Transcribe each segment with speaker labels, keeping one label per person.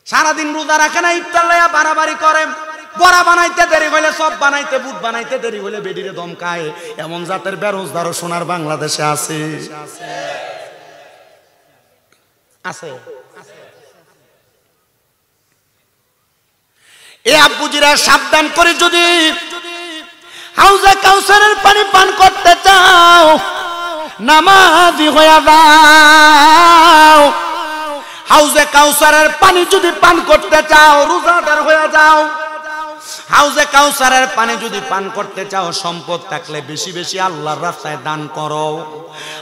Speaker 1: সারাদিন রোজা রাখে না, ইফতার লইয়া বাড়াবাড়ি করে, বড়া বানাইতে দেরি হইলে, সব বানাইতে, বুট বানাইতে দেরি হইলে বেডিরে দমকায়। এমন জাতের বেরোজগারও সোনার বাংলাদেশে আছে, আছে। এ আব্বুজিরা সাবধান করে, যদি হাউজে কাউসারের পানি পান করতে চাও, নামাজি হইয়া যাও। হাউজে কাউসারের পানি যদি পান করতে চাও, রোজাদার হইয়া যাও। হাউজে কাউসারের পানি যদি পান করতে চাও, সম্পদ থাকলে বেশি বেশি আল্লাহর রাস্তায় দান করো।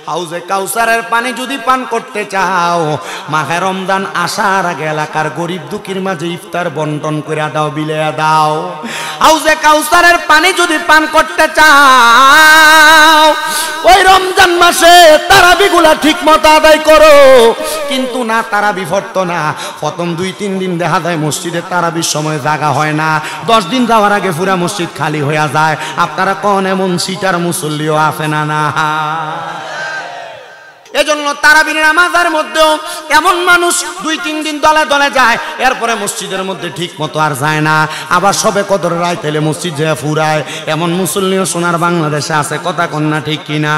Speaker 1: হাউজে কাউসারের পানি যদি পান করতে চাও, মাহে রমজান আসার আগে এলাকার গরিব দুঃখীর মাঝে ইফতার বন্টন করে দাও, বিলিয়ে দাও। হাউজে কাউসারের পানি যদি পান করতে চাও, ওই রমজান মাসে তারাবিগুলা ঠিক মতো আদায় করো। কিন্তু না, তারাবি পড়তো না। প্রথম 2-3 দিন দেখা যায় মসজিদে তারাবির সময় জায়গা হয় না, 10 দিন যাওয়ার আগে পুরা মসজিদ খালি হয়ে যায়। আপনারা কোন এমন সিটার মুসল্লিও আছে না? না, এজন্য তারাবির নামাজের মধ্যেও এমন মানুষ 2-3 দিন দলে দলে যায়, এরপরে মসজিদের মধ্যে ঠিক মতো আর যায় না। আবার সবে কদর রায় তেলে মসজিদ যায় ফুরায়, এমন মুসল্লিও সোনার বাংলাদেশে আছে। কথা কন্যা ঠিক কিনা?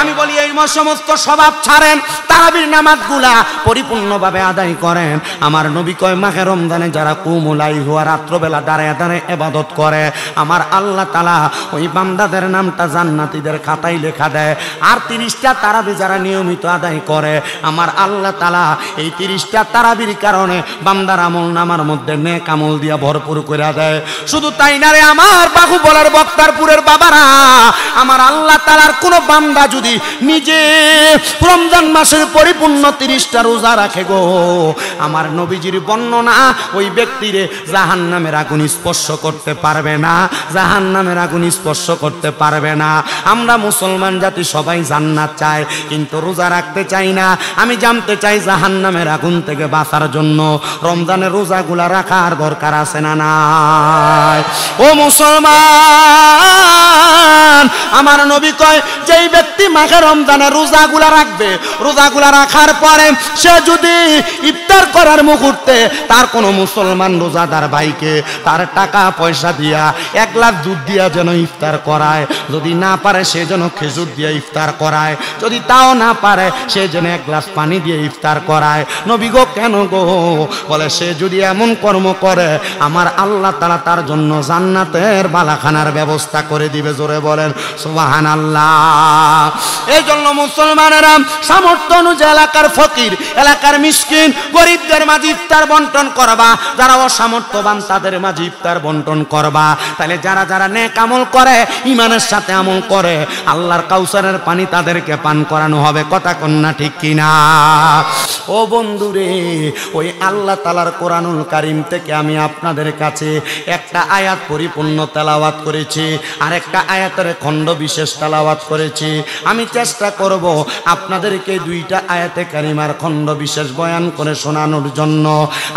Speaker 1: আমি বলি এই সমস্ত স্বভাব ছাড়েন, তারাবির নামাজগুলা পরিপূর্ণভাবে আদায় করেন। আমার নবী কয়, মাহে রমজানে যারা কুমুলাই হওয়া রাত্রবেলা দাঁড়ায় দাঁড়ায় ইবাদত করে, আমার আল্লাহ তাআলা ওই বান্দাদের নামটা জান্নাতীদের খাতায় লেখা দেয়। আর 30টা তারাবি যারা নিয়মিত আদায় করে, আমার আল্লাহ তাআলা এই 30টা তারাবির কারণে বান্দার আমল নামার মধ্যে নেক আমল দিয়া ভরপুর করে দেয়। শুধু তাই না রে আমার বাহুবলের বক্তারপুরের বাবারা, আমার আল্লাহ তাআলার কোন বান্দা যদি নিজে রমজান মাসের পরিপূর্ণ 30টা রোজা রাখে গো, আমার নবীজির বর্ণনা, ওই ব্যক্তিরে জাহান্নামের আগুন স্পর্শ করতে পারবে না, জাহান্নামের আগুন স্পর্শ করতে পারবে না। আমরা মুসলমান জাতি সবাই জান্নাত চাই, কিন্তু রোজা রাখতে চাই না। আমি জানতে চাই, জাহান্নামের আগুন থেকে বাঁচার জন্য রমজানের রোজাগুলা রাখার দরকার আছে না নাই? ও মুসলমান, আমার নবী কয়, যেই ব্যক্তি মাঘে রমজানের রোজাগুলা রাখবে, রোজাগুলা রাখার পরে সে যদি ইফতার করার মুহূর্তে তার কোনো মুসলমান রোজাদার ভাইকে তার টাকা পয়সা দিয়া 1 গ্লাস দুধ দিয়া যেন ইফতার করায়, যদি না পারে সে যেন খেজুর দিয়ে ইফতার করায়, যদি তাও না পারে সে যেন 1 গ্লাস পানি দিয়ে ইফতার করায়। নবী গো, কেন গো? বলে, সে যদি এমন কর্ম করে, আমার আল্লাহ তাআলা তার জন্য জান্নাতের বালাখানার ব্যবস্থা করে দিবে। জোরে বলেন সুবহানাল্লাহ। এই জন্য মুসলমানেরা সামর্থ্য অনুযায়ী এলাকার ফকির, এলাকার মিসকিন, গরিবদের মাঝে ইফতার বন্টন করবা। যারা অসামর্থ্যবান তাদের মাঝে ইফতার বন্টন করবা। তাহলে যারা যারা নেক আমল করে, ইমানের সাথে আমল করে, আল্লাহর কাউসারের পানি তাদেরকে পান করানো হবে। কথা কন্যা ঠিক কিনা? ও বন্ধুরে, ওই আল্লাহ তাআলার কোরআনুল কারীম থেকে আমি আপনাদের কাছে একটা আয়াত পরিপূর্ণ তেলাওয়াত করেছি, আর একটা আয়াতের খণ্ড বিশেষ তেলাওয়াত করেছি। আমি চেষ্টা করব আপনাদেরকে 2টা আয়াতে কারিমার খণ্ড বিশেষ বয়ান করে শোনানোর জন্য।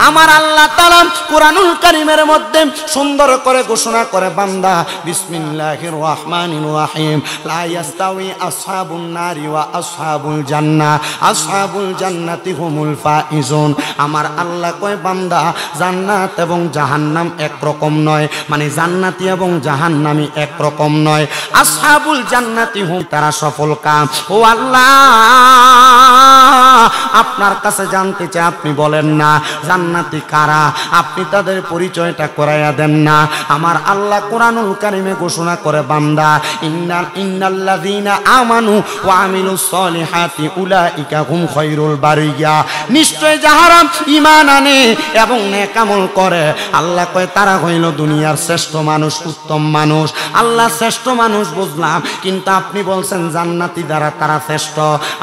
Speaker 1: আমার আল্লাহ তাআলা কোরআনুল কারীমের মধ্যে সুন্দর করে ঘোষণা করে, বান্দা, বিসমিল্লাহির রহমানির রহিম, লা ইয়াস্তাউই আসহাবুন নারি ওয়া আসহাবুল জান্নাহ, আসহাবুল জান্নাতি হুমুল ফাইজুন। আমার আল্লাহ কয়, বান্দা, জান্নাত এবং জাহান্নাম একরকম নয়, মানে জান্নাতি এবং জাহান্নামী একরকম নয়। আসহাবুল জান্নাতি হুম, তারা সফল কাম। ও আল্লাহ, আপনার কাছে জানতে চাই, আপনি বলেন না জান্নাতি কারা, আপনি তাদের পরিচয়টা করাইয়া দেন না। আমার আল্লাহ কোরআনুল কারীমে ঘোষণা করে, বান্দা, ইন্নাল্লাযীনা আমানু ওয়া আমিলুস সলিহাতি উলাইকা হুম খায়রুল বারিয়া। নিশ্চয় যাহারা ঈমান আনে এবং নেক আমল করে, আল্লাহ কয় তারা হইল দুনিয়ার শ্রেষ্ঠ মানুষ, উত্তম মানুষ। আল্লাহ শ্রেষ্ঠ মানুষ বুঝলাম, কিন্তু আপনি বলছেন জান্নাতি দ্বারা তারা শ্রেষ্ঠ।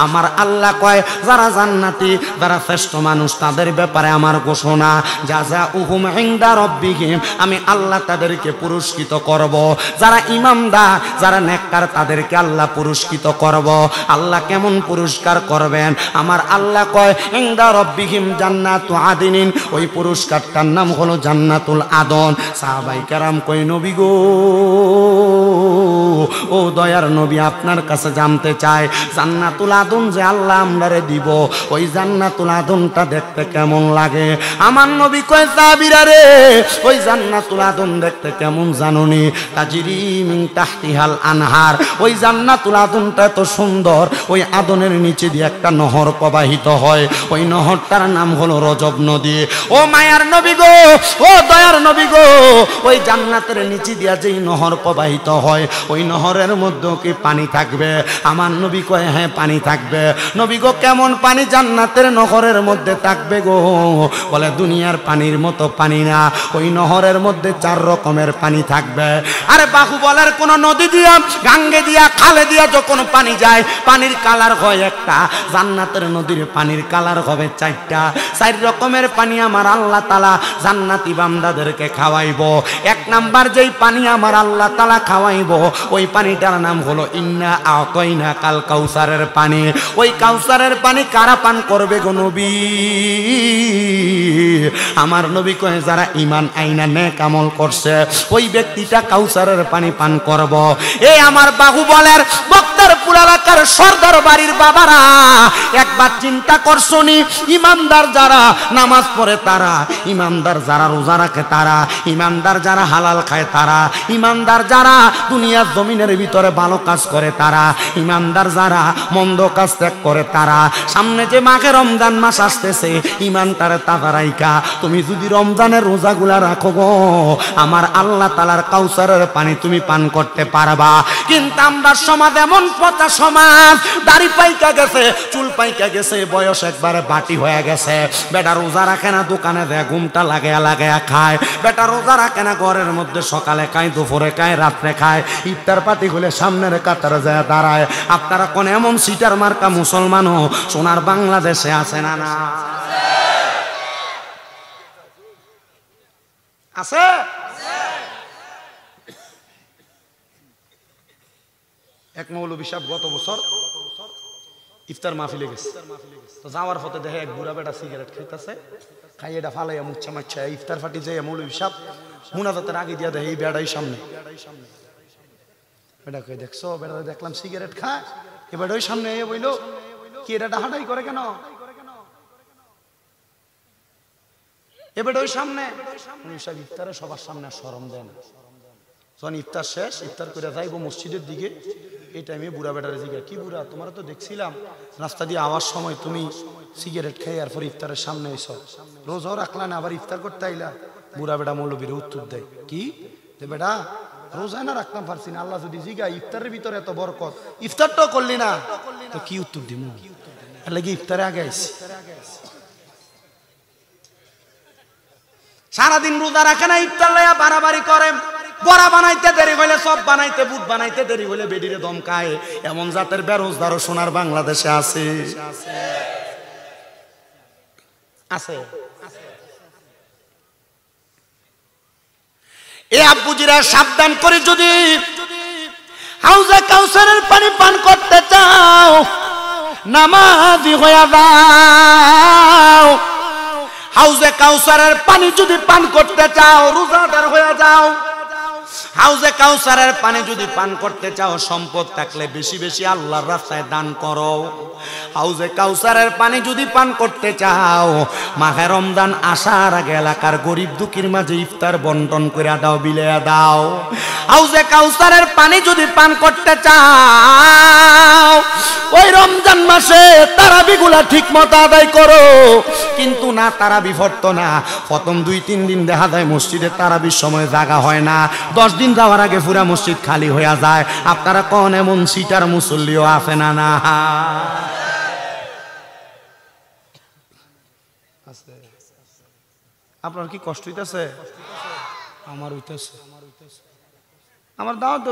Speaker 1: আমার আল্লাহ কয়, যারা জান্নাতি, যারা শ্রেষ্ঠ মানুষ, তাদের ব্যাপারে আমার ঘোষণা, জাযাউহুম ইনদা রাব্বিহিম, আমি আল্লাহ তাদেরকে পুরস্কৃত করব। যারা ঈমানদার, যারা নেককার, তাদেরকে আল্লাহ পুরস্কৃত করব। আল্লাহ কেমন পুরস্কার করবেন? আমার আল্লাহ কয়, ইনদা রাব্বিহিম জান্নাতু আদিনিন, ওই পুরস্কারটার নাম হলো জান্নাতুল আদন। সাহাবায়ে কেরাম কয়, নবী গো, ও দয়ার নবী, আপনার কাছে জানতে চাই, জান্নাতুল আদন যে আল্লাহ আমরারে দিব, ওই জান্নাতুল আদমটা দেখতে কেমন লাগে? আমার নবী কয় সাহাবীরা রে, ওই জান্নাতুল আদম দেখতে কেমন জানুনি? তাজরি মিন তাহতিহাল আনহার, ওই জান্নাতুল আদমটা এত সুন্দর, ওই আদনের নিচে দিয়ে একটা নহর প্রবাহিত হয়, ওই নহরটার নাম হলো রজব নদী। ও মায়ার নবী গো, ও দয়ার নবী গো, ওই জান্নাতের নিচে দিয়া যেই নহর প্রবাহিত হয়, ওই নহরের মধ্যে কি পানি থাকবে? আমার নবী কয় হ্যাঁ পানি থাকবে। নবী গো কেমন পানি জান্নাতের নহরের মধ্যে থাকবে গো? বলে দুনিয়ার পানির মতো পানি না, ওই নহরের মধ্যে 4 রকমের পানি থাকবে। আরে বাহুবলের কোন নদী দিয়া, গাঙ্গে দিয়া, খালে দিয়া যখন পানি যায়, পানির কালার হয় একটা, জান্নাতের নদীর পানির কালার হবে 4টা। 4 রকমের পানি আমার আল্লাহ তাআলা জান্নাতি বান্দাদেরকে খাওয়াইবো। 1 নাম্বার যেই পানি আমার আল্লাহ তাআলা খাওয়াইবো, ওই পানিটার নাম হলো ইন্না আতাইনা কাল কাউসারের পানি। ওই কাউসারের পানি কারা পান করবে গো নবী? আমার নবী কয় যারা ঈমান আইনা নেক আমল করছে, ওই ব্যক্তিটা কাউসারের পানি পান করব। এই আমার বাহুবলের বক্তারপুর এলাকার সর্দার বাড়ির বাবারা, একবার চিন্তা করছনি? ইমানদার যারা নামাজ পড়ে তারা, ইমানদার যারা রোজা রাখে তারা, ইমানদার যারা হালাল খায় তারা, ইমানদার যারা দুনিয়ার জমিনের ভিতরে ভালো কাজ করে তারা, ইমানদার যারা মন্দ কাজ ত্যাগ করে তারা, সামনে যে মাঘে রমজান মাস আসতেছে, ইমানটারে তাজা রাইখা তুমি যদি রমজানের রোজাগুলা রাখো গো, আমার আল্লাহ তাআলার কাউসারের পানি তুমি পান করতে পারবা। কিন্তু আমরা সমাজ এমন পচা সমাজ, দাড়ি পাইকা গেছে, চুল পাইকা গেছে, বয়স একবারে বাটি হয়ে গেছে। বেটা রোজা রাখে না, দোকানে দেয় ঘুমটা লাগায়া লাগায়া খায়। বেটা রোজা রাখে না, ঘরের মধ্যে সকালে খায়, দুপুরে খায়, রাত্রে খায়। ইফতার পাতি হলে সামনের কাতারে যায় দাঁড়ায়। আপনারা কোন এমন সিটার মার্কা মুসলমানও সোনার বাংলাদেশে আছে না? না আছে? এক মৌলবী সাহেব গত বছর ইফতার মাহফিলে গেছে, তো যাওয়ার পথে দেখে এক বুড়া বেটা সিগারেট খাইতেছে, খাই এটা ফালাইয়া মুচ্ছা মাচ্ছা ইফতার ফাটি যায়। মৌলবী সাহেব মুনাজাতের আগে দিয়া দেখে এই বেড়াই সামনে। বেটা কই দেখছো? বেটা দেখলাম সিগারেট খায়। এবার ওই সামনে এ বইল কি এটা ডাহাডাই করে কেন? এবার ওই সামনে সব ইফতারে সবার সামনে শরম দেয় না। যখন ইফতার শেষ, ইফতার করে যাইবো মসজিদের দিকে, এই টাইমে বুড়া বেটারে জিজ্ঞাসা, কি বুড়া তোমার তো দেখছিলাম রাস্তা দিয়ে আওয়ার সময় তুমি সিগারেট খেয়ে এরপর ইফতারের সামনে এসো, রোজও রাখলা না, আবার ইফতার করতে আইলা? বুড়া বেটা মৌলবীর উত্তর দেয় কি, বেটা রোজা না রাখতাম পারছি না, আল্লাহ যদি জিগা ইফতারের ভিতরে এত বরকত, ইফতারটাও করলি না, তো কি উত্তর দিব? এর লাগি ইফতারে আগে আইছি। সারাদিন রোজা রাখে না, ইফতার লইয়া বাড়াবাড়ি করে, বড়া বানাইতে দেরি হইলে, সব বানাইতে, বুট বানাইতে দেরি হইলে বেডিরে দমকায়। এমন জাতের বেরোজগারও সোনার বাংলাদেশে আছে, আছে। এ আব্বুজিরা সাবধান করে, যদি হাউজে কাউসারের পানি পান করতে চাও, নামাজি হইয়া যাও। হাউজে কাউসারের পানি যদি পান করতে চাও, রোজাদার হয়ে যাও। হাউজে কাউসারের পানি যদি পান করতে চাও, সম্পদ থাকলে বেশি বেশি আল্লাহর রাস্তায় দান করো। হাউজে কাউসারের পানি যদি পান করতে চাও, মাহে রমজান আসার আগে এলাকার গরিব দুঃখীর মাঝে ইফতার বন্টন করে দাও, বিলিয়ে দাও। হাউজে কাউসারের পানি যদি পান করতে চাও, ওই রমজান মাসে তারাবিগুলা ঠিক মতো আদায় করো। কিন্তু না, তারাবি পড়তো না। প্রথম 2-3 দিন দেখা যায় মসজিদে তারাবির সময় জায়গা হয় না, 10 দিন যাওয়ার আগে পুরা মসজিদ খালি হয়ে যায়। আপনারা কোন এমন সিটার মুসল্লিও আছে না? না আপনার কি কষ্ট হইতেছে? আমার হইতেছে। আমার দাও তো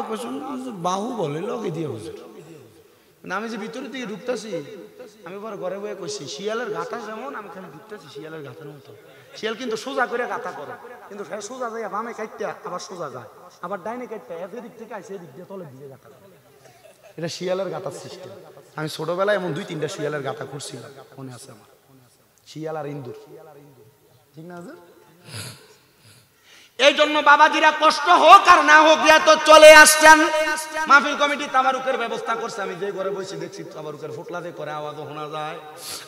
Speaker 1: বাহু বলে লগে দিয়ে হুজুর, আমি যে ভিতরের দিকে ঢুকতেছি, আমি পরে ঘরে বয়ে কইছি শিয়ালের গাথা যেমন আমি খালি ঢুকতেছি শিয়ালের গাথার মতো। শিয়াল কিন্তু সোজা করে গাথা করে, কিন্তু সোজা যায় বামে কাটতে আবার সোজা যায়, আবার ডাইনে কাটতে এদিক থেকে আইসে এদিক দিয়ে তলের দিকে গাথা করে। এটা শিয়ালের গাথার সিস্টেম। আমি ছোটবেলায় এমন 2-3টা শিয়ালের গাথা করছিলাম, মনে আছে আমার। শিয়াল আর ইন্দুর, ঠিক না? এই জন্য বাবাজিরা কষ্ট হোক আর না হোক তো চলে আসছেন। মাহফিল কমিটি তাবারুকের ব্যবস্থা করছে, আমি যে ঘরে বসে দেখছি তাবারুকের ফুটলা দিয়ে করে আওয়াজও শোনা যায়।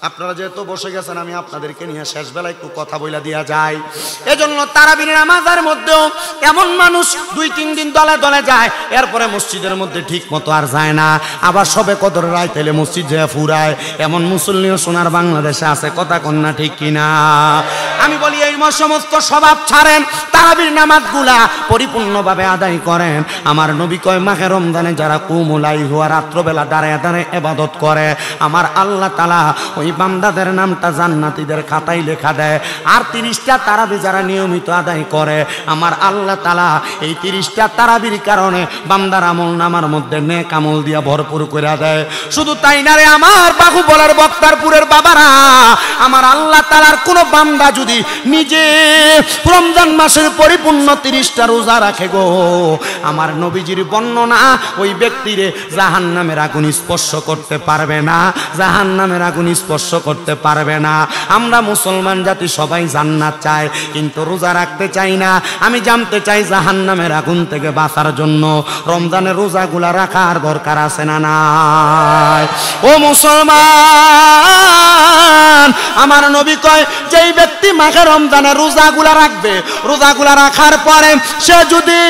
Speaker 1: আপনারা যেহেতু বসে গেছেন আমি আপনাদেরকে নিয়ে শেষ বেলায় একটু কথা বইলা দিয়া যায়। এজন্য তারাবির নামাজের মধ্যেও এমন মানুষ 2-3 দিন দলে দলে যায়, এরপরে মসজিদের মধ্যে ঠিক মতো আর যায় না, আবার সবে কদর রায় তাইলে মসজিদ যায় ফুরায়, এমন মুসল্লিও সোনার বাংলাদেশে আছে। কথা কন্যা ঠিক কিনা? আমি বলি এই সমস্ত স্বভাব ছাড়েন, তারাবির নামাজগুলা পরিপূর্ণভাবে আদায় করেন। আমার নবী কয় মাহে রমজানে যারা কুমুলাই হওয়া রাত্রবেলা দাঁড়ায় দাঁড়ায় ইবাদত করে, আমার আল্লাহ তাআলা ওই বান্দাদের নামটা জান্নাতীদের খাতায় লেখা দেয়। আর 30টা তারাবি যারা নিয়মিত আদায় করে, আমার আল্লাহ তাআলা এই 30টা তারাবির কারণে বান্দার আমল নামার মধ্যে নেক আমল দিয়া ভরপুর করে দেয়। শুধু তাই না রে আমার বাহু বলার বক্তারপুরের বাবারা, আমার আল্লাহ তাআলার কোন বান্দা যদি নিজে রমজান মাসের পরিপূর্ণ 30টা রোজা রাখে গো, আমার নবীজির বর্ণনা ওই ব্যক্তিরে জাহান্নামের আগুন স্পর্শ করতে পারবে না, জাহান্নামের আগুন স্পর্শ করতে পারবে না। আমরা মুসলমান জাতি সবাই জান্নাত চাই, কিন্তু রোজা রাখতে চাই না। আমি জানতে চাই জাহান্নামের আগুন থেকে বাঁচার জন্য রমজানের রোজাগুলা রাখার দরকার আছে না নাই? ও মুসলমান, আমার নবী কয় যেই ব্যক্তি মাঘে রমজানে রোজাগুলা রাখবে, রোজাগুলা রাখার পরে সে যদি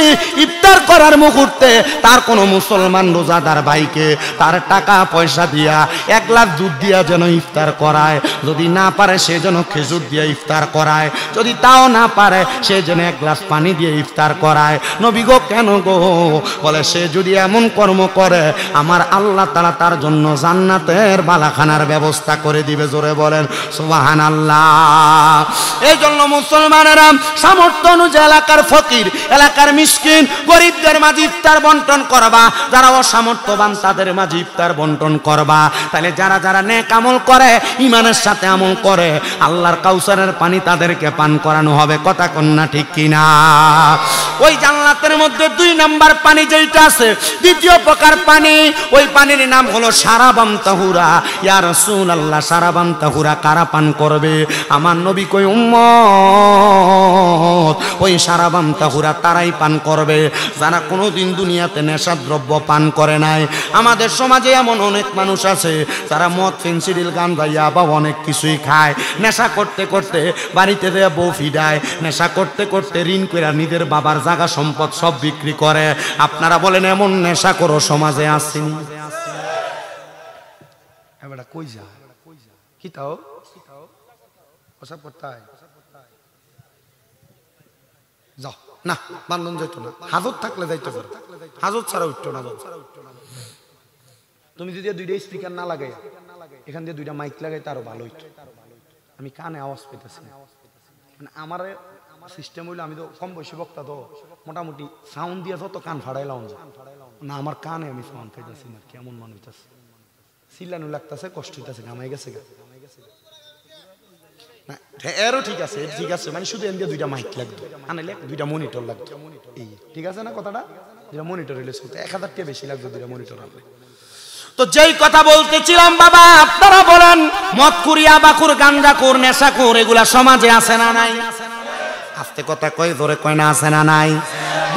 Speaker 1: ইফতার করার মুহূর্তে তার কোনো মুসলমান রোজাদার ভাইকে তার টাকা পয়সা দিয়া 1 গ্লাস দুধ দিয়া যেন ইফতার করায়, যদি না পারে সে যেন খেজুর দিয়ে ইফতার করায়, যদি তাও না পারে সে যেন 1 গ্লাস পানি দিয়ে ইফতার করায়। নবী গো কেন গো? বলে সে যদি এমন কর্ম করে আমার আল্লাহ তাআলা তার জন্য জান্নাতের বালাখানার ব্যবস্থা করে দিবে। জোরে বলেন সুবহানাল্লাহ। এই জন্য মুসলমানেরা সামর্থ্য অনুযায়ী এলাকার ফকির, এলাকার মিসকিন, গরিবদের মাঝে ইফতার বন্টন করবা, যারা অসামর্থ্যবান তাদের মাঝে ইফতার বন্টন করবা। তাহলে যারা যারা নেক আমল করে, ইমানের সাথে আমল করে, আল্লাহর কাউসারের পানি তাদেরকে পান করানো হবে। কথা কন্যা ঠিক কিনা? ওই জান্নাতের মধ্যে 2 নাম্বার পানি যেটা আছে, দ্বিতীয় প্রকার পানি, ওই পানির নাম হলো শারাবান তাহুরা। ইয়া রাসূলুল্লাহ, শারাবান তাহুরা কারা পান করবে? আমার নবী কই উম্মত ওই শারাবান তাহুরা তারাই পান করবে যারা কোনোদিন দুনিয়াতে নেশাদ্রব্য পান করে নাই। আমাদের সমাজে এমন অনেক মানুষ আছে যারা মদ, ফেন্সিডিল, গাঁজা, ইয়াবা অনেক কিছুই খায়। নেশা করতে করতে বাড়িতে দেয়া বউ ফিডায়, নেশা করতে করতে ঋণ করে নিজের বাবার জায়গা সম্পদ সব বিক্রি করে। আপনারা বলেন এমন নেশা করো সমাজে আসেনি? এবারে কই যা কি তাও ওসব কোথায় যাও না, বান্ধন যাইতো না, হাজত থাকলে যাইতে পারো, হাজত ছাড়া উঠতো না। তুমি যদি 2টা স্পিকার না লাগাই, এখান দিয়ে 2টা মাইক লাগাই তারও ভালো হইতো। আমি কানে আওয়াজ পেতেছি না, মানে আমার সিস্টেম হইলো, আমি তো কম বয়সী বক্তা, তো মোটামুটি সাউন্ড দিয়ে যত কান ফাড়াইলাম না, আমার কানে আমি সাউন্ড পেতেছি না। কেমন মনে হইতেছে, চিল্লানো লাগতেছে, কষ্ট হইতেছে, ঘামাই গেছে না। এরও ঠিক আছে, ঠিক আছে, মানে শুধু এন দিয়ে 2টা মাইক লাগতো, আনাইলে 2টা মনিটর লাগতো, এই ঠিক আছে না কথাটা? 2টা মনিটর হইলে 1000 টাকা বেশি লাগতো 2টা মনিটর আনলে। তো যেই কথা বলতেছিলাম বাবা, আপনারা বলেন মদখুর, ইয়াবাখুর, গাঞ্জাখুর, নেশাখুর এগুলা সমাজে আছে না নাই? আস্তে কথা কয়, জোরে কয় না আছে না নাই?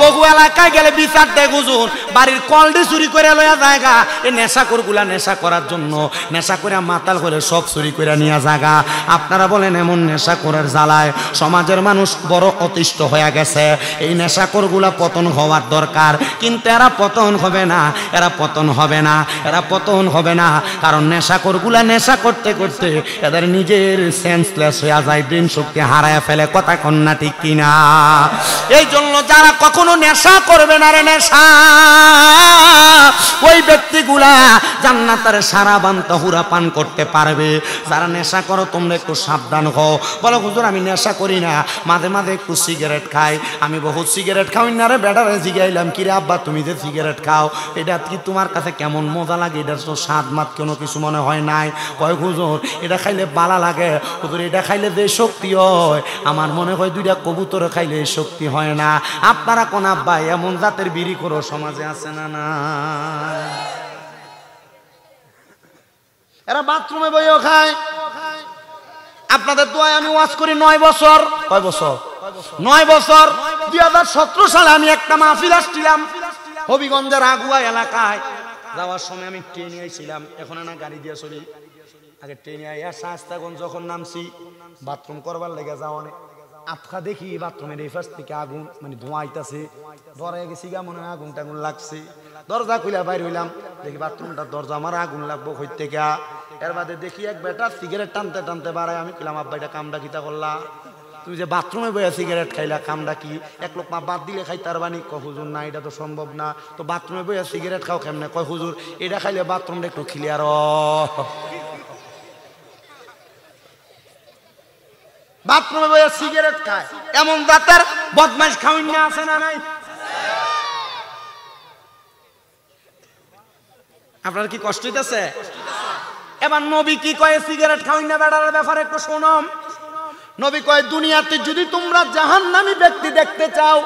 Speaker 1: বহু এলাকায় গেলে বিচার দেয় হুজুর, বাড়ির কলডি চুরি করে লয়া জায়গা, এই নেশাখুর গুলা নেশা করার জন্য, নেশা করে মাতাল করে সব চুরি করে নিয়ে জায়গা। আপনারা বলেন এমন নেশাখোরের জ্বালায় সমাজের মানুষ বড় অতিষ্ঠ হয়ে গেছে। এই নেশাখোর গুলা পতন হওয়ার দরকার, কিন্তু এরা পতন হবে না, এরা পতন হবে না, এরা পতন হবে না। কারণ নেশাখোর গুলা নেশা করতে করতে এদের নিজের সেন্সলেস হয়ে যায়, ব্রেন শক্তি হারায় ফেলে। কথা কন্যা ঠিক কিনা? এই জন্য যারা কখনো নেশা করবে না রে, নেশা, ওই ব্যক্তিগুলা জান্নাতের শারাবান তাহুরা পান করতে পারবে। যারা নেশা করো তোমরা একটু সাবধান হও। বলো হুজুর আমি নেশা করি না, মাঝে মাঝে একটু সিগারেট খাই। আমি বহুত সিগারেট খাই না রে, বেটারে জিগাইলাম কি রে আব্বা তুমি যে সিগারেট খাও এটা কি তোমার কাছে কেমন মজা লাগে? এটা তো স্বাদ মাত কোনো কিছু মনে হয় নাই। কয় হুজুর এটা খাইলে বালা লাগে, হুজুর এটা খাইলে যে শক্তি হয়, আমার মনে হয় 2টা কবুতর খাইলে শক্তি হয় না। আপনারা কোন আব্বা এমন জাতের বিড়ি করো সমাজে আছে না না? এরা বাথরুমে বইও খায়। আপনাদের দোয়ায় আমি ওয়াজ করি 9 বছর। কয় বছর? 9 বছর 2017 সালে আমি একটা মাহফিল আসছিলাম হবিগঞ্জের আগুয়া এলাকায়। যাওয়ার সময় আমি ট্রেনে আইছিলাম, এখন না গাড়ি দিয়ে চলি। আগে ট্রেনে আইয়া শাস্তাগঞ্জ যখন নামছি, বাথরুম করবার লেগে যাওয়া আটকা দেখি বাথরুমের এই পাশ থেকে আগুন, মানে ধোঁয়া আইতাছে। ধরে গেছি গা, মনে হয় আগুন টাগুন লাগছে। দরজা খুলে বাইর হইলাম, দেখি বাথরুমটার দরজা আমার আগুন লাগবো হইতে থেকে। এর বাদে দেখি এক বেটা সিগারেট টানতে টানতে বাড়ায়। আমি কইলাম, আব্বা এটা কামটা কিতা করলা? তুমি যে বাথরুমে বইয়া সিগারেট খাইলা, কামটা কি? এক লোক মা বাদ দিলে খাইতে পারবানি? কয় হুজুর না, এটা তো সম্ভব না। তো বাথরুমে বইয়া সিগারেট খাও কেমনে? কয় হুজুর এটা খাইলে বাথরুমটা একটু ক্লিয়ার। বাথরুমে বইয়া সিগারেট খায়, এমন দাতার বদমাইশ খাওয়ান না আছে না নাই? আপনার কি কষ্ট হইতেছে? এবার নবী কি কয় সিগারেট খাওয়ান না বেড়ার ব্যাপারে একটু শোনম। নবী কয়, দুনিয়াতে যদি তোমরা জাহান্নামী ব্যক্তি দেখতে চাও,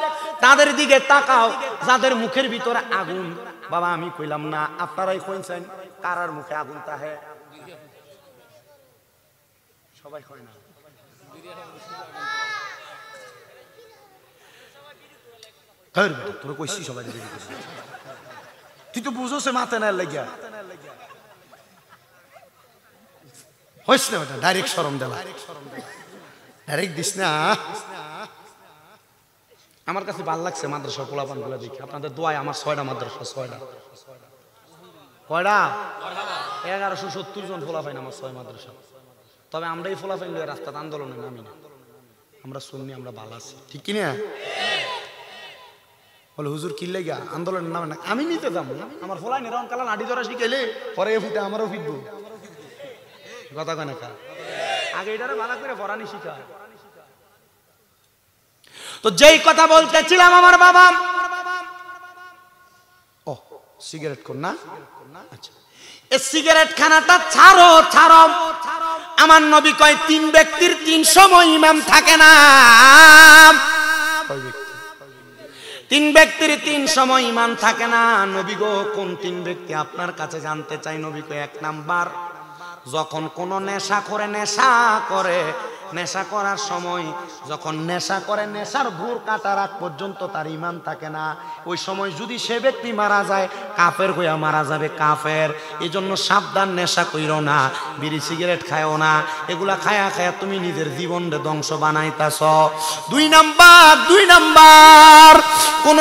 Speaker 1: তাদের দিকে তাকাও যাদের মুখের ভিতরে আগুন। বাবা আমি কইলাম না, আপনারাই কইছেন কারার মুখে আগুন তাহে? সবাই কয় না। তোর কইছি সবাই, তুই তো বুঝোস মাথা না লাগিয়া হইস না, বেটা ডাইরেক্ট শরম দেলা, ডাইরেক্ট দিস না। আমার কাছে ভালো লাগছে মাদ্রাসা পোলাপান গুলা দেখি। আপনাদের দোয়ায় আমার 6টা মাদ্রাসা। 6টা কয়টা? 1170 জন পোলাপাইন আমার 6 মাদ্রাসা। তবে আমরা এই পোলাপাইন লয়ে রাস্তাতে আন্দোলনে নামি না। আমরা শুননি, আমরা ভালো আছি, ঠিক কিনা? বলে হুজুর কি লেগা আন্দোলনের নামে না? আমি নিতে যাবো না, আমার ফলাই নিরাম কালা নাডি ধরা শিখাইলে পরে এ ফুটে আমারও ফিটবো। কথা কয় না কা? আগে এটারে ভালো করে পড়ানি শিখা। তো যেই কথা বলতেছিলাম আমার বাবা, ও সিগারেট কোন না? আচ্ছা, এই সিগারেট খানাটা ছাড়ো ছাড়ো। আমার নবী কয় 3 ব্যক্তির 3 সময় ইমাম থাকে না। 3 ব্যক্তির 3 সময় ইমাম থাকে না। নবী গো কোন 3 ব্যক্তি আপনার কাছে জানতে চাই। নবী কয় 1 নাম্বার, যখন কোনো নেশা করে নেশা করার সময়, যখন নেশা করে নেশার ভোর কাটার আগ পর্যন্ত তার ঈমান থাকে না। ওই সময় যদি সে ব্যক্তি মারা যায়, কাফের হইয়া মারা যাবে, কাফের। এই জন্য সাবধান, নেশা কইরো না, বিড়ি সিগারেট খায়ও না। এগুলা খায়া খায়া তুমি নিজের জীবনকে ধ্বংস বানাইতাছ। 2 নাম্বার, কোন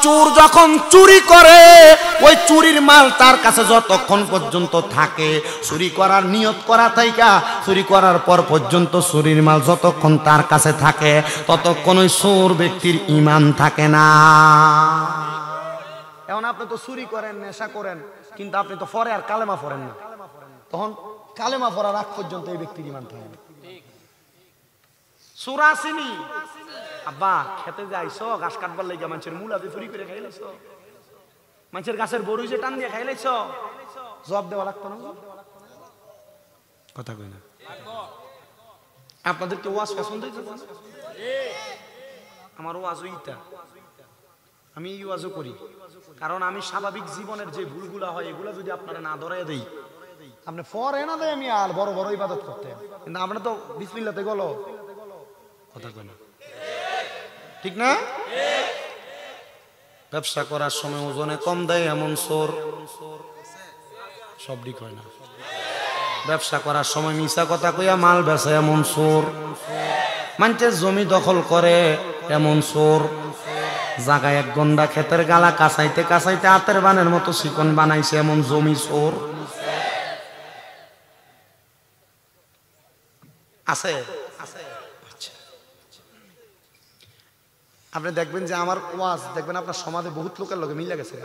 Speaker 1: চোর যখন চুরি করে, ওই চুরির মাল তার কাছে যতক্ষণ পর্যন্ত থাকে, চুরি করার নিয়ত করা থাইকা চুরি করার পর পর্যন্ত চুরির মাল যতক্ষণ তার কাছে থাকে, ততক্ষণ ওই চোর ব্যক্তির ঈমান থাকে না। এখন আপনি তো চুরি করেন, নেশা করেন, কিন্তু আপনি তো পরে আর কালেমা পড়েন না। তখন কালেমা পড়ার আগ পর্যন্ত এই ব্যক্তির ঈমান থাকে না। চোর আসেনি আব্বা, খেতে যাইছো ঘাস কাটবার লাগে, মানুষের মূলা দিয়ে চুরি করে খাইলাইছ, মানুষের গাছের বড়ই যে টান দিয়ে খাইলাইছ, জবাব দেওয়া লাগতো না? কথা কই না? আপনাদেরকে ওয়াজ পছন্দ হইছে? আমার ওয়াজও ইটা, আমি এই ওয়াজও করি, কারণ আমি স্বাভাবিক জীবনের যে ভুলগুলা হয় এগুলা যদি আপনারা না ধরাই দেই, আপনি পরে না দেয় আমি আর বড় বড় ইবাদত করতে, কিন্তু আমরা তো বিসমিল্লাতে গেল। কথা কই না? ঠিক না? ব্যবসা করার সময় ওজনে কম দেয় এমন চোর সব ঠিক হয় না। ব্যবসা করার সময় মিছা কথা কইয়া মাল বেচে এমন চোর, মানুষের জমি দখল করে এমন চোর, জায়গায় 1 ঘন্টা ক্ষেতের গালা কাঁচাইতে কাঁচাইতে হাতের বানের মতো চিকন বানাইছে এমন জমি চোর আছে। আপনি দেখবেন যে আমার ওয়াজ দেখবেন আপনার সমাজে বহুত লোকের লগে মিলে গেছে।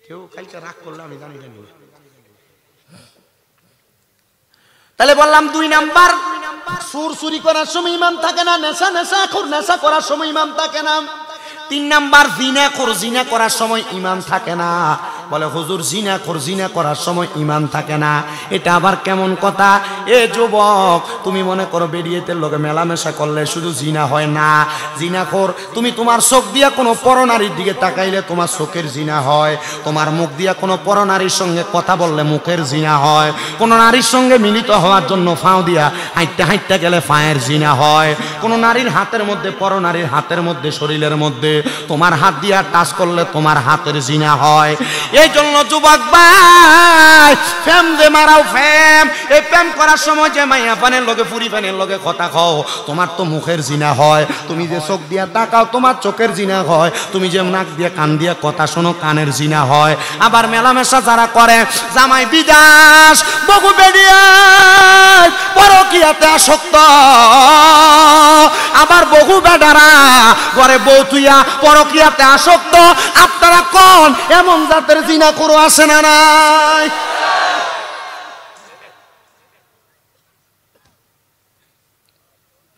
Speaker 1: কেউ কালকে রাগ করলে আমি জানি জানি। তাহলে বললাম 2 নাম্বার, সুর চুরি করার সময় ঈমান থাকে না, নেশা করার সময় ঈমান থাকে না। 3 নাম্বার, জিনা করার সময় ঈমান থাকে না। বলে হুজুর জিনা করার সময় ঈমান থাকে না। এটা আবার কেমন কথা? এ যুবক, তুমি মনে করো বেরিয়েতের লোকে মেলামেশা করলে শুধু জিনা হয় না। জিনাখোর, তুমি তোমার চোখ দিয়া কোনো পরনারীর দিকে তাকাইলে তোমার চোখের জিনা হয়। তোমার মুখ দিয়া কোনো পরনারীর সঙ্গে কথা বললে মুখের জিনা হয়। কোনো নারীর সঙ্গে মিলিত হওয়ার জন্য ফাও দিয়া হাঁটতে গেলে ফায়ের জিনা হয়। কোনো নারীর হাতের মধ্যে, পরনারীর হাতের মধ্যে, শরীরের মধ্যে তোমার হাত দিয়া টাচ করলে তোমার হাতের জিনা হয়। এই জন্য যুবক ভাই, ফেম দে মারাও ফেম। এই প্রেম করার সময় যে মাইয়া পানের লগে, ফুরি পানের লগে কথা খাও, তোমার তো মুখের জিনা হয়। তুমি যে চোখ দিয়া তাকাও, তোমার চোখের জিনা হয়। তুমি যে নাক দিয়ে কান দিয়ে কথা শোনো, কানের জিনা হয়। আবার মেলামেশা যারা করে, জামাই বিদাস, বহু বেরিয়ে পরকীয়াতে আসক্ত। আবার বহু বেডারা ঘরে বউ তুইয়া পরকীয়াতে আসক্ত। আপনারা কোন এমন জাতের জিনা করো আসে না নাই?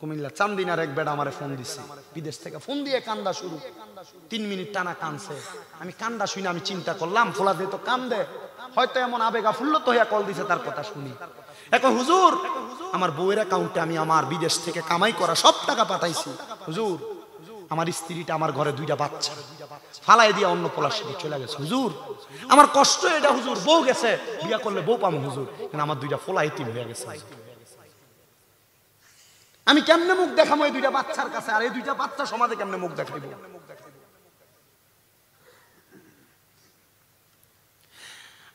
Speaker 1: কুমিল্লা চান্দিনার এক বেড়া আমারে ফোন দিছে, বিদেশ থেকে ফোন দিয়ে কান্দা শুরু। 3 মিনিট টানা কানছে। আমি কান্দা শুনে আমি চিন্তা করলাম, ফোলা দিয়ে তো কান্দে, হয়তো এমন আবেগা ফুল্লত হইয়া কল দিছে, তার কথা শুনি। এখন হুজুর, আমার বউয়ের অ্যাকাউন্টে আমি আমার বিদেশ থেকে কামাই করা সব টাকা পাঠাইছি। হুজুর, আমার স্ত্রীটা আমার ঘরে 2টা বাচ্চা ফালাই দিয়া অন্য পোলার সাথে চলে গেছে। হুজুর, আমার কষ্ট এটা। হুজুর, বউ গেছে, বিয়া করলে বউ পাবো হুজুর, কিন্তু আমার 2টা ফোলা এতিম হয়ে গেছে। আমি কেমনে মুখ দেখাবো এই 2টা বাচ্চার কাছে? আর এই 2টা বাচ্চা সমাজে কেমনে মুখ দেখাইব?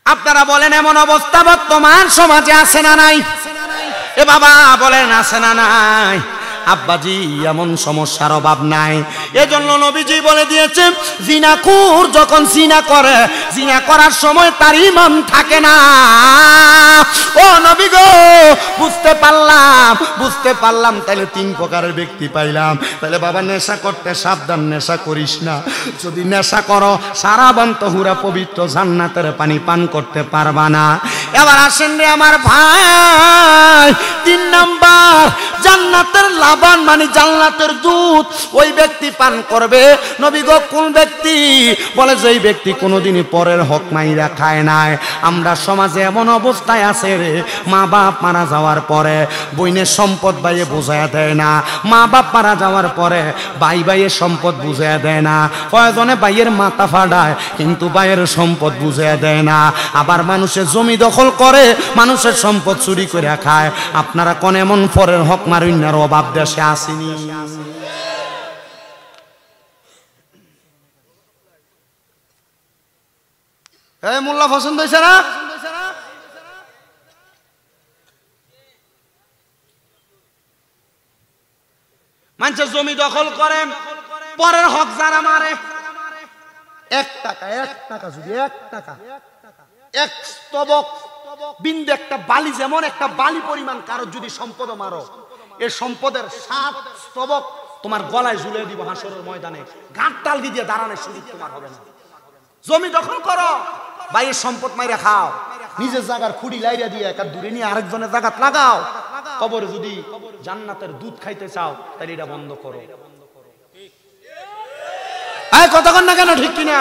Speaker 1: আপনারা বলেন এমন অবস্থা বর্তমান সমাজে আছে না নাই? এ বাবা বলেন আছে না নাই? আব্বাজি, এমন সমস্যার অভাব নাই। এজন্য নবীজি বলে দিয়েছে, জিনাকুর যখন জিনা করে, জিনা করার সময় তার ঈমান থাকে না। ও নবী গো, বুঝতে পারলাম তাহলে 3 প্রকারের ব্যক্তি পাইলাম। তাহলে বাবা, নেশা করতে সাবধান, নেশা করিস না। যদি নেশা করো, সারা বান্ত হুরা পবিত্র জান্নাতের পানি পান করতে পারবা না। এবার আসেন রে আমার ভাই, 3 নাম্বার জান্নাতের লাবান মানে জান্নাতের দুধ ওই ব্যক্তি পান করবে। নবী গো, কোন ব্যক্তি? বলে যেই ব্যক্তি কোনোদিনই পরের হক মাইরা খায় নাই। আমরা সমাজে এমন অবস্থায় আছে রে, মা বাপ মারা যাওয়ার পরে বইনের সম্পদ বাইয়ে বুঝাইয়া দেয় না। মা বাপ মারা যাওয়ার পরে ভাইয়ের সম্পদ বুঝাইয়া দেয় না। কয়েকজনে ভাইয়ের মাথা ফাটায়, কিন্তু ভাইয়ের সম্পদ বুঝাইয়া দেয় না। আবার মানুষের জমি দখল করে, মানুষের সম্পদ চুরি করে খায়। আপনারা কোন এমন পরের হক মারিনার অভাব দেশে আসেনি? এই মোল্লা পছন্দ হয়েছে না? মানুষের জমি দখল করে, পরের হক যারা মারে, 1 টাকা যদি 1 টাকা, 1 স্তবক বিন্দু, একটা বালি, যেমন একটা বালি পরিমাণ কারো যদি সম্পদ মারো, এই সম্পদের 7 স্তবক তোমার গলায় ঝুলিয়ে দিব হাসরের ময়দানে। গাঁট তালগি দিয়ে দাঁড়ানোর সুযোগ তোমার হবে না। জমি দখল করো, ভাইয়ের সম্পদ মাইরা খাও, নিজের জায়গার খুঁড়ি লাইরা দিয়ে একা দূরে নিয়ে আরেকজনের জায়গা লাগাও। কবরে যদি জান্নাতের দুধ খাইতে চাও, তাহলে এটা বন্ধ করো। এই কথা কন না কেন? ঠিক কিনা?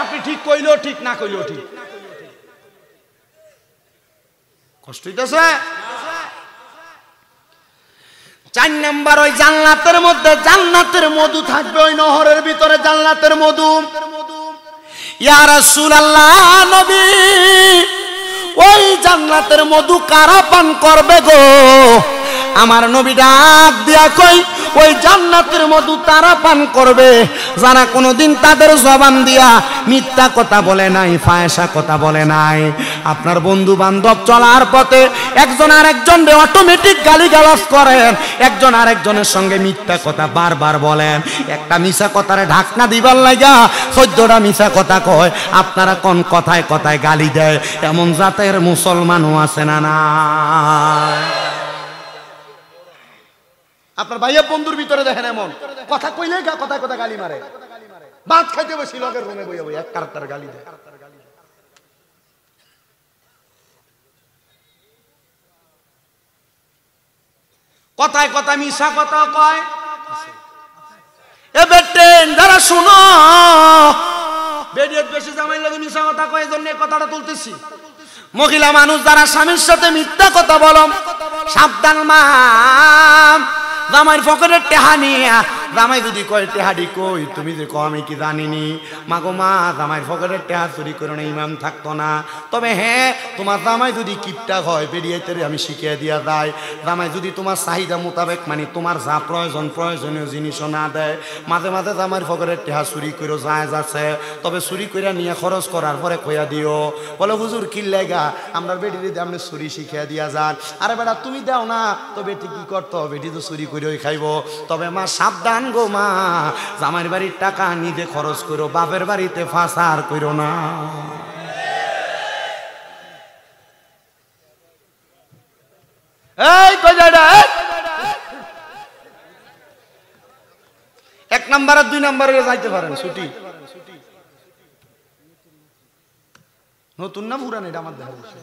Speaker 1: আপনি ঠিক কইলেও ঠিক, না কইলেও ঠিক। কষ্ট হইতেছে? 4 নাম্বার, ওই জান্নাতের মধ্যে জান্নাতের মধু থাকবে, ওই নহরের ভিতরে জান্নাতের মধু। ইয়া রাসূলুল্লাহ, নবী, ওই জান্নাতের মধু কারা পান করবে গো? আমার নবী ডাক দিয়া কই, ওই জান্নাতের মধু তারা পান করবে যারা কোনোদিন তাদের জবান দিয়া মিথ্যা কথা বলে নাই, ফায়সা কথা বলে নাই। আপনার বন্ধু বান্ধব চলার পথে একজন আরেকজনকে অটোমেটিক গালিগালাজ করেন, একজন আরেকজনের সঙ্গে মিথ্যা কথা বারবার বলেন। একটা মিছা কথারে ঢাকনা দিবার লাগা 14টা মিছা কথা কয়। আপনারা কোন কথায় কথায় গালি দেয়, এমন জাতের মুসলমানও আছে না না? আপনার ভাইয়া বন্ধুর ভিতরে দেখেন এমন কথা কইলে কথায় কথা গালি মারে। ভাত খাইতে বসি লগের রুমে বইয়া বই এক কারটার গালি দেয়। কথায় কথা মিশা কথা কয়। এ বেটেন যারা শুনো, বেডিয়ে বেশি জামাই লাগে মিশা কথা কয় জন্য কথাটা তুলতেছি। মহিলা মানুষ যারা স্বামীর সাথে মিথ্যা কথা বলো, সাবধান মা। জামাইয়ের পকেটের টেহা নিয়ে জামাই যদি কয় টেহাডি কই, তুমি যে কো আমি কি জানিনি। মাগো মা, জামাইয়ের পকেটের টেহা চুরি করে না ইমাম থাকতো না। তবে হ্যাঁ, তোমার জামাই যদি কিপটা হয় বেরিয়েতে আমি শিখিয়ে দিয়া যায়। জামাই যদি তোমার চাহিদা মোতাবেক মানে তোমার যা প্রয়োজনীয় জিনিসও না দেয়, মাঝে মাঝে জামাইয়ের পকেটের টেহা চুরি করে যায় যাচ্ছে। তবে চুরি করে নিয়ে খরচ করার পরে কইয়া দিও, বলে হুজুর কি লেগা আমরা বেটির আপনি চুরি শিখিয়ে দিয়া যান। আরে বেটা তুমি দাও না তো বেটি কি করতো, বেটি তো চুরি করেই খাইব। তবে মা সাবধান গো মা, জামাইয়ের বাড়ির টাকা নিজে খরচ করো, বাপের বাড়িতে ফাঁসার করো না। এই কয়টা এক নাম্বার আর 2 নাম্বারে যাইতে পারেন ছুটি। নতুন না পুরান এটা আমার দেখা যাচ্ছে।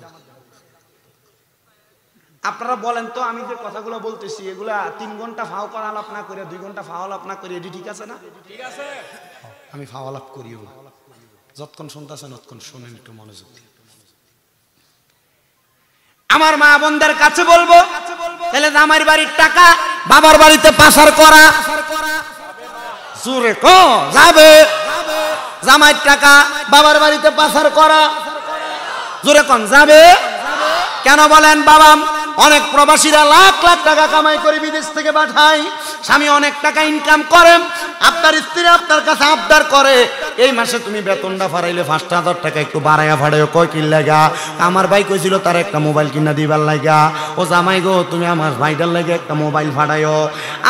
Speaker 1: আপনারা বলেন তো, আমি যে কথাগুলো বলতেছি এগুলা 3 ঘন্টা ফাও করা আলাপ না করে 2 ঘন্টা ফাও আলাপ না করে এটি ঠিক আছে না? ঠিক আছে, আমি ফাও আলাপ করিও যতক্ষণ শুনতেছেন ততক্ষণ শুনেন একটু মনোযোগ দিয়ে। আমার মা বোনদের কাছে বলবো, তাহলে জামাইয়ের বাড়ির টাকা বাবার বাড়িতে পাচার করা জোরে কো যাবে? জামাইয়ের টাকা বাবার বাড়িতে পাচার করা জোরে কোন যাবে? কেন বলেন? বাবা অনেক প্রবাসীরা লাখ লাখ টাকা কামাই করে বিদেশ থেকে পাঠায়, স্বামী অনেক টাকা ইনকাম করে, আপনার স্ত্রী আপনার কাছে আবদার করে এই মাসে তুমি বেতনটা ফাড়াইলে 5,000 টাকা একটু বাড়াইয়া ফাড়াইও। কয় কি লাগা? আমার ভাই কইছিল তার একটা মোবাইল কিনা দিবার লাগা। ও জামাই গো তুমি আমার ভাইটার লাগে একটা মোবাইল ফাড়াইও।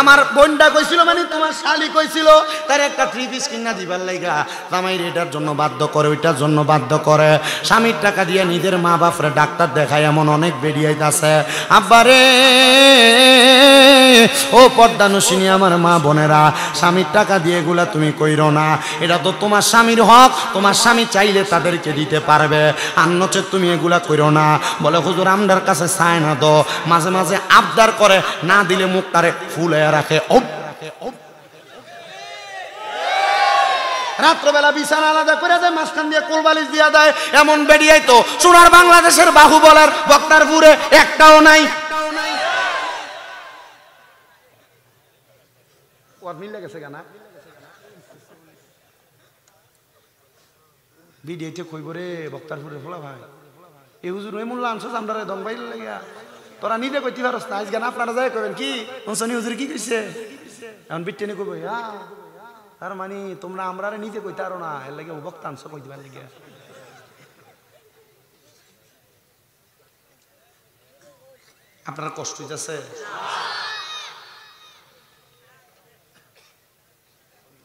Speaker 1: আমার বোনটা কইছিল মানে তোমার শালি কইছিল তার একটা 3 পিস কিনা দিবার লাগা। জামাই এটার জন্য বাধ্য করে, ওইটার জন্য বাধ্য করে। স্বামীর টাকা দিয়ে নিজের মা বাপরে ডাক্তার দেখায় এমন অনেক বেরিয়াইতে আছে। আব্বারে ও পর্দানুশিনী আমার মা বোনেরা, স্বামীর টাকা দিয়ে এগুলা তুমি কইরো না। এটা তো তোমার স্বামীর হক, তোমার স্বামী চাইলে তাদেরকে দিতে পারবে, আর নচেত তুমি এগুলা কইরো না। বলে হুজুর আমরার কাছে চায় না তো, মাঝে মাঝে আবদার করে, না দিলে মুখটারে ফুলাইয়া রাখে। রাত্রবেলা বিছানা আলাদা করে দেয়, মাঝখান দিয়ে কোলবালিশ দিয়া দেয়। এমন বেরিয়াই তো সোনার বাংলাদেশের বাহুবলার বক্তারপুরে একটাও নাই। মিলে গেছে গানা ভিডিওতে কইব রে বক্তারপুরের ফলা ভাই এই হুজুর এমন লাঞ্চ আমরা দম বাইল লাগিয়া তোরা নিজে কইতে পারস না। আজকে আপনারা যাই কবেন কি হোসেন হুজুর কি কইছে, এখন বিটেনে কইব তার মানে তোমরা আমরা নিজে কইতে পারো না, এর লাগে বক্তা আনছো কইতে পার লাগে। আপনার কষ্ট হইতেছে?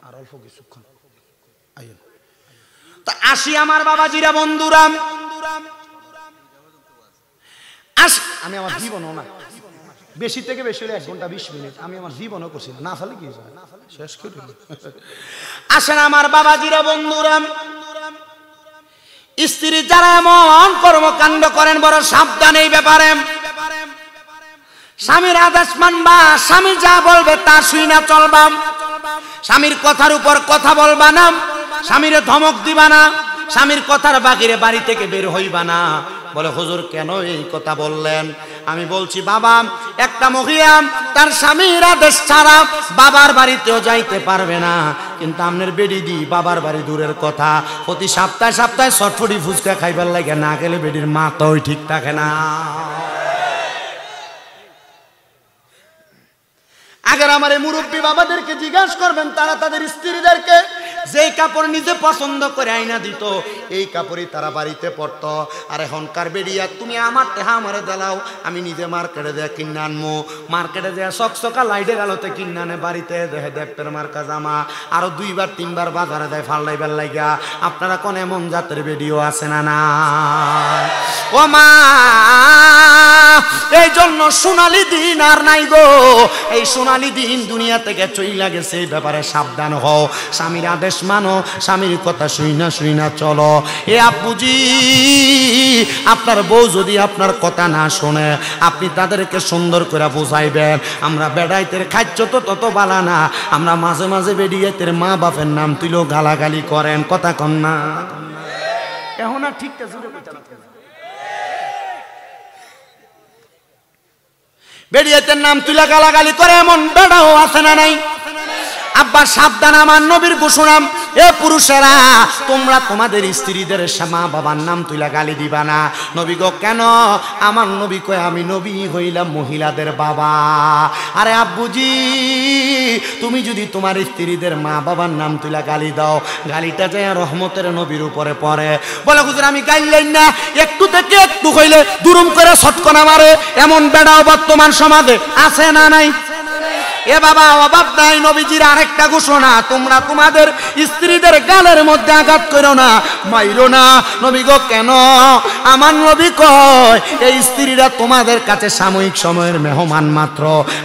Speaker 1: আর অল্প কিছুক্ষণ আইন তা আসি আমার বাবাজিরা বন্ধুরা। আমি আমার জীবনও না বেশি থেকে বেশি হলে 1 ঘন্টা 20 মিনিট আমি আমার জীবনও করছি না, ফেলে কি শেষ করে আসেন আমার বাবাজিরা বন্ধুরা। স্ত্রী যারা এমন কর্মকাণ্ড করেন বড় সাবধান এই ব্যাপারে। স্বামীর আদেশ মানবা, স্বামী যা বলবে তা শুই না চলবা, স্বামীর কথার উপর কথা বলবা না, স্বামীরে ধমক দিবা না, স্বামীর কথার বাহিরে বাড়ি থেকে বের হইবা না। বলে হুজুর কেন এই কথা বললেন? আমি বলছি বাবা, একটা মহিলা তার স্বামীর আদেশ ছাড়া বাবার বাড়িতেও যাইতে পারবে না, কিন্তু আপনার বেডি দি বাবার বাড়ি দূরের কথা, প্রতি সপ্তাহে সপ্তাহে চটফটি ফুচকা খাইবার লাগে, না গেলে বেডির মাথাও ঠিক থাকে না। আগের আমার এই মুরব্বী বাবাদেরকে জিজ্ঞাসা করবেন, তারা তাদের স্ত্রীদেরকে যেই কাপড় নিজে পছন্দ করে আইনা দিত এই কাপড়ই তারা বাড়িতে পরতো। আর এখনকার বেরিয়া তুমি আমার টেহা আমারে দেলাও, আমি নিজে মার্কেটে দিয়ে কিনে আনবো, মার্কেটে দিয়ে চকচকা লাইটের আলোতে কিনে আনে, বাড়িতে দেখে দেখতের মার্কা জামা, আরো 2বার 3বার বাজারে দেয় ফাল্লাইবার লাগা। আপনারা কোন এমন জাতের ভিডিও আছে না? না ও মা এই জন্য সোনালী দিন আর নাই গো, এই সোনালী দিন দুনিয়া থেকে চইলা গেছে। এই ব্যাপারে সাবধান হও, স্বামীর আদেশ মানো, স্বামীর কথা শুই না চলো। এ আব্বুজি, আপনার বউ যদি আপনার কথা না শোনে, আপনি তাদেরকে সুন্দর করে বুঝাইবেন। আমরা বেড়াইতের খাচ্ছ তো তত বালা না, আমরা মাঝে মাঝে বেড়িয়েতের মা বাপের নাম তুইলেও গালাগালি করেন, কথা কন না এখন আর ঠিক বেড়িয়েতের নাম তুলে গালাগালি করে এমন বেড়াও আছে না নাই? আব্বা সাবধান, আমার নবীর ঘোষণা, এ পুরুষেরা তোমরা তোমাদের স্ত্রীদের মা বাবার নাম তুইলা গালি দিবা না। নবী গো কেন? আমার নবী কয় আমি নবী হইলাম মহিলাদের বাবা। আরে আব্বুজি, তুমি যদি তোমার স্ত্রীদের মা বাবার নাম তুইলা গালি দাও, গালিটা যায় রহমতের নবীর উপরে পড়ে। বলে হুজুর আমি গাইলেন না, একটু থেকে একটু হইলে দুরুম করে ছটকনা মারে, এমন বেড়াও বর্তমান সমাজে আছে না নাই? এ বাবা অভাব নাই। নবীজির আরেকটা ঘোষণা, তোমরা তোমাদের স্ত্রীদের গালের মধ্যে আঘাত করো না, মাইরো না। নবী গো কেন? আমার নবী কয় এই স্ত্রীরা তোমাদের কাছে সাময়িক সময়ের মেহমান মাত্র,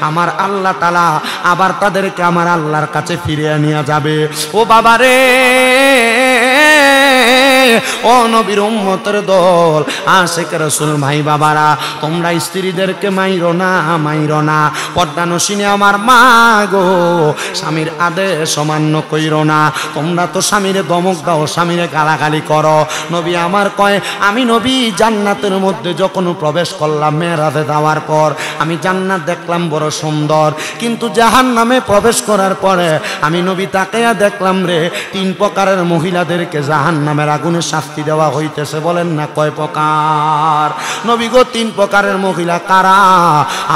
Speaker 1: আমার আল্লাহ তাআলা আবার তাদেরকে আমার আল্লাহর কাছে ফিরিয়ে নিয়ে যাবে। ও বাবা রে, ও নবীর উম্মতের দল, আশিক রাসূল ভাই বাবারা, তোমরা স্ত্রীদেরকে মাইরো না। পর্দানসিনী আমার মা গো, স্বামীর আদেশ অমান্য কইরো না। তোমরা তো স্বামীরে দমক দাও, স্বামীরে গালাগালি করো। নবী আমার কয় আমি নবী জান্নাতের মধ্যে যখন প্রবেশ করলাম মেরাজে যাওয়ার পর, আমি জান্নাত দেখলাম বড় সুন্দর, কিন্তু জাহান্নামে প্রবেশ করার পরে আমি নবী তাকায়া দেখলাম রে, 3 প্রকারের মহিলাদেরকে জাহান্নামের আগুনে শাস্তি দেওয়া হইতেছে। বলেন না কয় প্রকার? নবী গো 3 প্রকারের মহিলা কারা?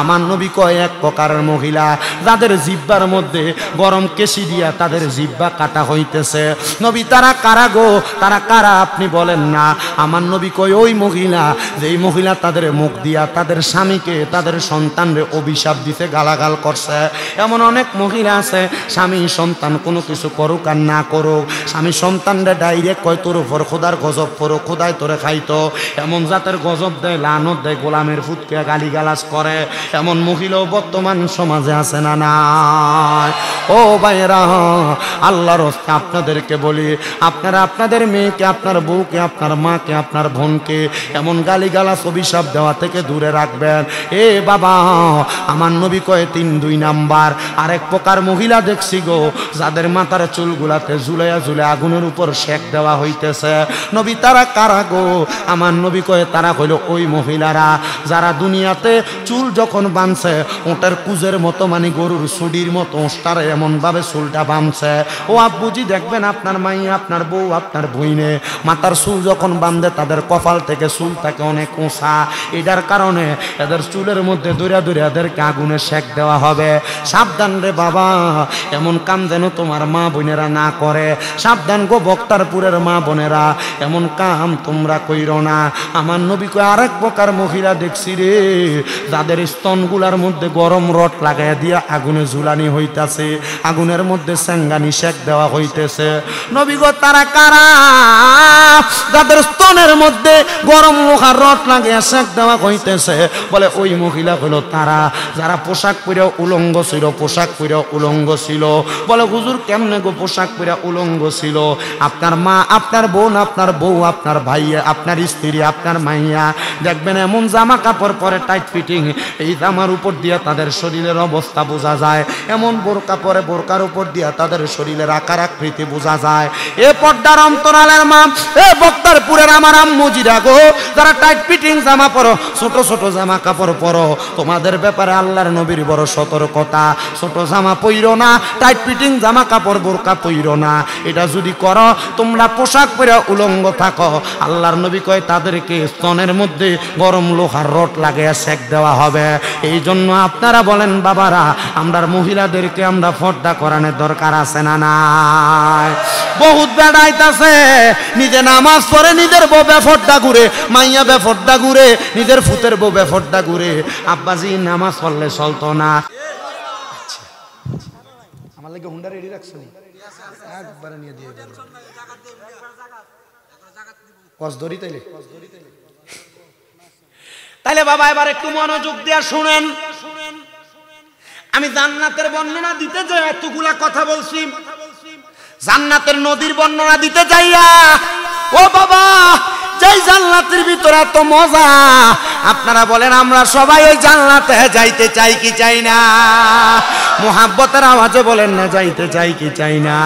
Speaker 1: আমার নবী কয় 1 প্রকারের মহিলা যাদের জিহ্বার মধ্যে গরম কেশি দিয়া তাদের জিহ্বা কাটা হইতেছে। নবী তারা কারা গো? তারা কারা আপনি বলেন না? আমার নবী কয় ওই মহিলা যেই মহিলা তাদের মুখ দিয়া তাদের স্বামীকে তাদের সন্তানরে অভিশাপ দিতে গালাগাল করছে। এমন অনেক মহিলা আছে, স্বামী সন্তান কোনো কিছু করুক আর না করুক, স্বামী সন্তানরে ডাইরেক্ট কয় তোর উপর খোদার গজব পড়ো, খোদায় তোরে খাইতো। এমন জাতের গজব দেয়, লানত দেয়, গোলামের ফুটকে গালিগালাজ করে। এমন মহিলাও বর্তমান সমাজে আছে না নাই? ও ভাইরা, আল্লাহর রাস্তে আপনাদেরকে বলি, আপনারা আপনাদের মেয়েকে, আপনার বউকে, আপনার মাকে, আপনার বোনকে এমন গালিগালাজ অভিশাপ দেওয়া থেকে দূরে রাখবেন। এ বাবা, আমার নবী কয় 3-2 নাম্বার। আরেক প্রকার মহিলা দেখছি গো, যাদের মাথার চুলগুলাতে ঝুলাইয়া আগুনের উপর শেক দেওয়া হইতেছে। নবী তারা কারা গো? আমার নবী কয় তারা হইল ওই মহিলারা যারা দুনিয়াতে চুল যখন বাঁধছে ওটার কুজের মতো, মানে গরুর সুডির মতো ওটার এমন ভাবে চুলটা বাঁধছে। ও আব্বুজি দেখবেন আপনার মাইয়া, আপনার বউ, আপনার বইনে মাথার চুল যখন বাঁধে তাদের কপাল থেকে চুল থাকে অনেক উঁচা। এটার কারণে এদের চুলের মধ্যে দৌড়া এদেরকে আগুনে শেক দেওয়া হবে। সাবধান রে বাবা, এমন কাম যেন তোমার মা বোনেরা না করে। সাবধান গো বক্তারপুরের মা বোনেরা, এমন কাম তোমরা কইরো না। আমার নবী কয় আরেক প্রকার মহিলা দেখছি রে, যাদের স্তনগুলার মধ্যে গরম রড লাগাইয়া দিয়া আগুনে ঝুলানি হইতাছে, আগুনের মধ্যে সেঙ্গানি শেক দেওয়া হইতেছে। নবী গো তারা কারা? যাদের স্তনের মধ্যে গরম লোহার রড লাগাইয়া শেক দেওয়া হইতেছে। বলে ওই মহিলা হলো তারা যারা পোশাক পরে উলঙ্গ ছিল, পোশাক পরে উলঙ্গ ছিল। বলে হুজুর কেমনে গো পোশাক পরে উলঙ্গ ছিল? আপনার মা, আপনার বোন, আপনার বউ, আপনার ভাইয়া, আপনার স্ত্রী, আপনার মাইয়া দেখবেন এমন জামা কাপড় পরে টাইট ফিটিং, এই জামার উপর দিয়ে তাদের শরীরের অবস্থা বোঝা যায়। এমন বোরকা পরে বোরকার উপর দিয়ে তাদের শরীরের আকার আকৃতি বোঝা যায়। এ পর্দার অন্তরালের মা, এ বক্তারপুরের আমার আম্মুজিরা গো, যারা টাইট ফিটিং জামা পরো, ছোট ছোট জামা কাপড় পরো, তোমাদের ব্যাপারে আল্লাহর নবীর বড় সতর্কতা। ছোট জামা পইরো না, টাইট ফিটিং জামা কাপড় বোরকা পইরো না। এটা যদি করো, তোমরা পোশাক পরে উলঙ্গ থাকো, আল্লাহর নবী কয় তাদেরকে স্তনের মধ্যে গরম লোহার রড লাগাইয়া শেক দেওয়া হবে। এই জন্য আপনারা বলেন বাবারা, আমরা মহিলাদেরকে আমরা পর্দা করানোর দরকার আছে না নাই? বহুত বেড়াইতাছে, নিজে নামাজ পড়ে নিজের বউ বেফর্দা ঘুরে, মাইয়া বেফর্দা ঘুরে, নিজের ফুতের বউ বেফর্দা ঘুরে। আব্বাজি নামাজ পড়লে চলতো না। আমার লাগে হুন্ডা রেডি রাখছো, একবারে নিয়ে দিয়ে দেব। কস ধরি তাইলে তাহলে বাবা এবার একটু মনোযোগ দিয়ে শুনেন, আমি জান্নাতের বর্ণনা দিতে যাই এতগুলা কথা বলছি, জান্নাতের নদীর বর্ণনা দিতে যাইয়া ও বাবা যেই জান্নাতের ভিতরে এত মজা, আপনারা বলেন আমরা সবাই ওই জান্নাতে যাইতে চাই কি চাই না? মুহাব্বতের আওয়াজে বলেন না যাইতে চাই কি চাই না?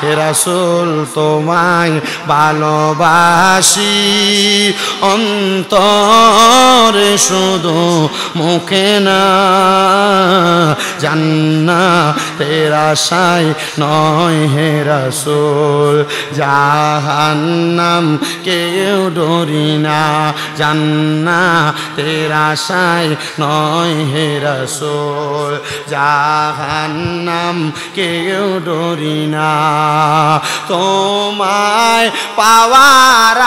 Speaker 1: হে রাসূল তোমায় ভালোবাসি অন্তরে শুধু মুখে না, জান্নাতের আশায় নয় হে রাসূল, জাহান্নাম কেউ ডরি না, জান্নাতের আশায় নয় হে রাসূল, জাহান্নাম কেউ ডরি না, তোমায় পাওয়ার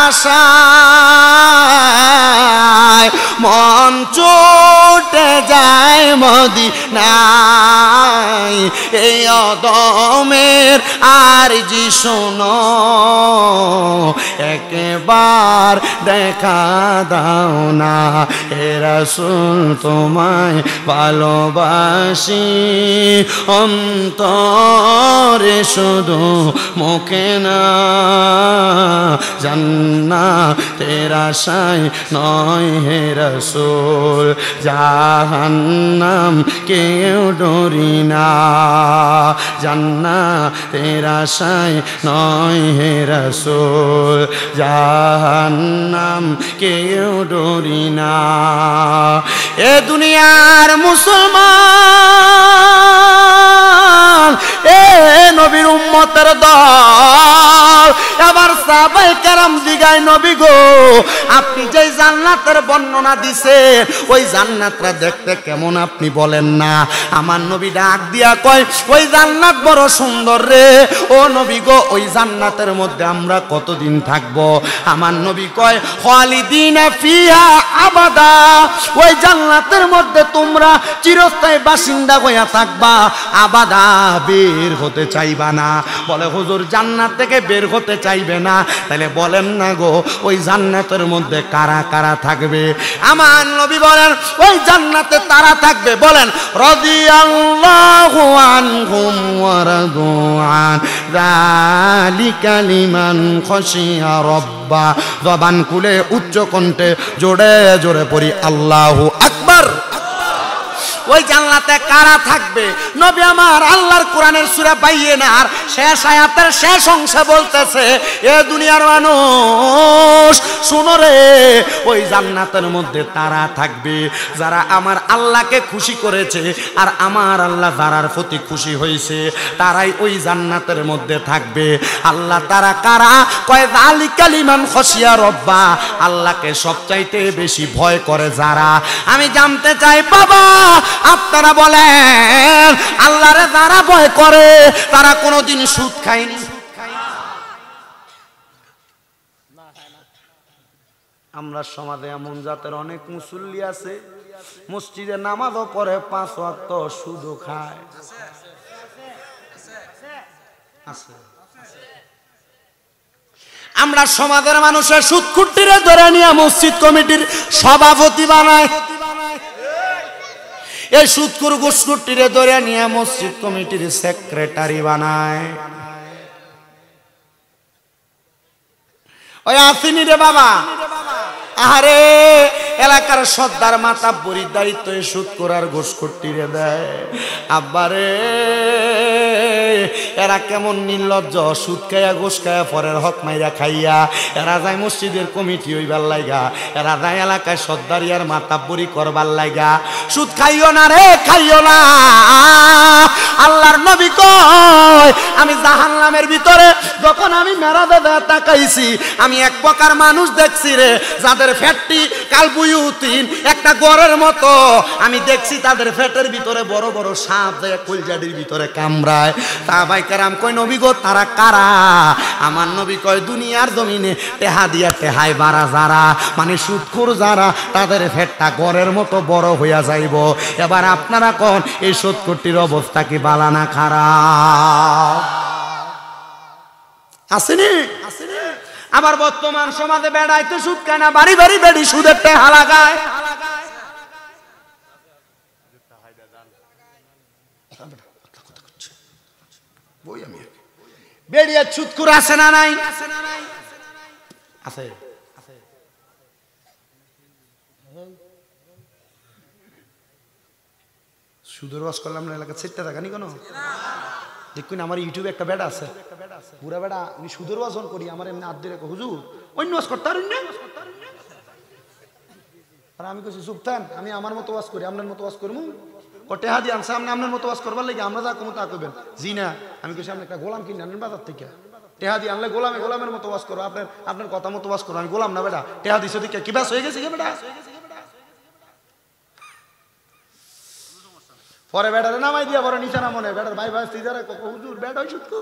Speaker 1: আশায় মন ছুটে যায় মদিনায়, এই অদমের আরজি শোনো একবার দেখা দাও না, হে রাসূল তোমায় ভালোবাসি অন্তরে শুধু মুখে না, জান্নাতের আশায় নয় হে রাসূল, জাহান্নাম কেউ ডরি না, জান্নাতের আশায় নয় হে রাসূল, জাহান্নাম কেউ ডরি না। এ দুনিয়ার মুসলমান, এ নবীর উম্মতের দল, এবার সাহাবায়ে কেরাম জিগায় নবী গো আপনি যেই জান্নাতের বর্ণনা দিছেন ওই জান্নাতটা দেখতে কেমন আপনি বলেন না? আমার নবী ডাক দিয়া কয় ওই জান্নাত বড় সুন্দর রে, ও নবী গো ওই জান্নাতের মধ্যে আমরা কতদিন থাকব? আমার নবী কয় খালিদিনা ফিহা আবাদা, ওই জান্নাতের মধ্যে তোমরা চিরস্থায়ী বাসিন্দা হইয়া থাকবা, আবাদা বের হতে চাইবা না। বলে হুজুর জান্নাত থেকে বের হতে চাইবে না, তাহলে বলেন না গো ওই জান্নাতের মধ্যে কারা কারা থাকবে? আমার নবী বলেন ওই জান্নাতে তারা থাকবে, বলেন রাদিয়াল্লাহু আনহুম ওয়া রাদু আন যালিকা লিমান খাশিয়া রাব্বা। জবান খুলে উচ্চ কণ্ঠে জোরে জোরে পড়ি আল্লাহু আকবার। ওই জান্নাতে কারা থাকবে? নবী আমার আল্লাহর কোরআনের সূরা বাইয়িনার শেষ আয়াতের শেষ অংশে বলতেছে এ দুনিয়ার মানুষ শুনো রে, ওই জান্নাতের মধ্যে তারা থাকবে যারা আমার আল্লাহকে খুশি করেছে, আর আমার আল্লাহ যারার প্রতি খুশি হয়েছে তারাই ওই জান্নাতের মধ্যে থাকবে। আল্লাহ তারা কারা? কয় যালিকা লিমান খাশিয়া রাব্বা, আল্লাহকে সবচাইতে বেশি ভয় করে যারা। আমি জানতে চাই বাবা আপনারা বলেন আল্লাহরে যারা ভয় করে তারা কোনোদিন সুদ খায়নি? আমরা সমাজে এমন জাতের অনেক মুসল্লি আছে মসজিদে নামাজও পড়ে 5 ওয়াক্ত সুদও খায়। আমরা সমাজের মানুষের সুদখুট্টিরে ধরে নিয়ে মসজিদ কমিটির সভাপতি বানায়, এই সুদখোর ঘুষখুট্টিরে ধরে নিয়ে মসজিদ কমিটির সেক্রেটারি বানায়। ওই আসেনি রে বাবা, আরে এলাকার সর্দার মাতাব্বরির দায়িত্ব এই সুদখোর আর ঘুষখুট্টিরে দেয়। আব্বারে এরা কেমন নির্লজ্জ, সুদ খাইয়া ঘুষ খাইয়া পরের হক মাইরা খাইয়া এরা যায় মসজিদের কমিটি হইবার লাইগা, এরা যায় এলাকায় সর্দারি আর মাতাব্বরি করবার লাইগা। সুদ খাইও না রে, খাইও না। আল্লাহর নবী কয় আমি জাহান্নামের ভিতরে যখন আমি মেরাজে তাকাইছি আমি এক প্রকার মানুষ দেখছি রে যাদের ফ্যাটটি কালবুয়ুতিন একটা গড়ের মতো, আমি দেখছি তাদের ফ্যাটের ভিতরে বড় বড় সাপ দেয় কলজাডির ভিতরে কামড়ায়। সাহাবায়ে কেরাম কয় নবী গো তারা কারা? আমার নবী কয় দুনিয়ার জমিনে টেহা দিয়া টেহাই বাড়া যারা, মানে সুদখোর যারা, তাদের ফ্যাটটা গড়ের মতো বড় হইয়া যাইব। এবার আপনারা কোন এই সুদখোরটির অবস্থা কি বালা না খারাপ? আসেনি? আবার বর্তমান সমাজে বেড়াইতে সুদ খায় না, বাড়ি বাড়ি বেড়ি সুদের টাকা লাগায়। বেড়িয়ে সুদকুর আছে না নাই? আছে। সুদের ওয়াজ করলাম না এলাকা ছেড়তে থাকানি কোনো দেখুন। আমার ইউটিউবে একটা বেড়া আছে, পুরা বেড়া, আমি সুদের ওয়াজ করি, আমার এমনি আদ দিয়ে হুজুর অন্য ওয়াজ করতে পারেন না। আর আমি কইছি চুপ থান, আমি আমার মতো ওয়াজ করি, আপনার মতো ওয়াজ করবো। টেহা দিয়ে আনছে আপনি আপনার মতো ওয়াজ করবার লাগে, আমরা যা কমো তা করবেন। জি না, আমি কইছি আপনি একটা গোলাম কিনে আনেন বাজার থেকে, টেহা দিয়ে আনলে গোলামের মতো ওয়াজ করো, আপনার কথা মতো ওয়াজ করো। আমি গোলাম না বেটা, টেহা দিছে দিকে কি ব্যাস হয়ে গেছে বেটা। পরে বেটারে নামাই দিয়া বড় নিচে নামনে, বেটার ভাই ভাই তুই যারা হুজুর বেটা সুদকু।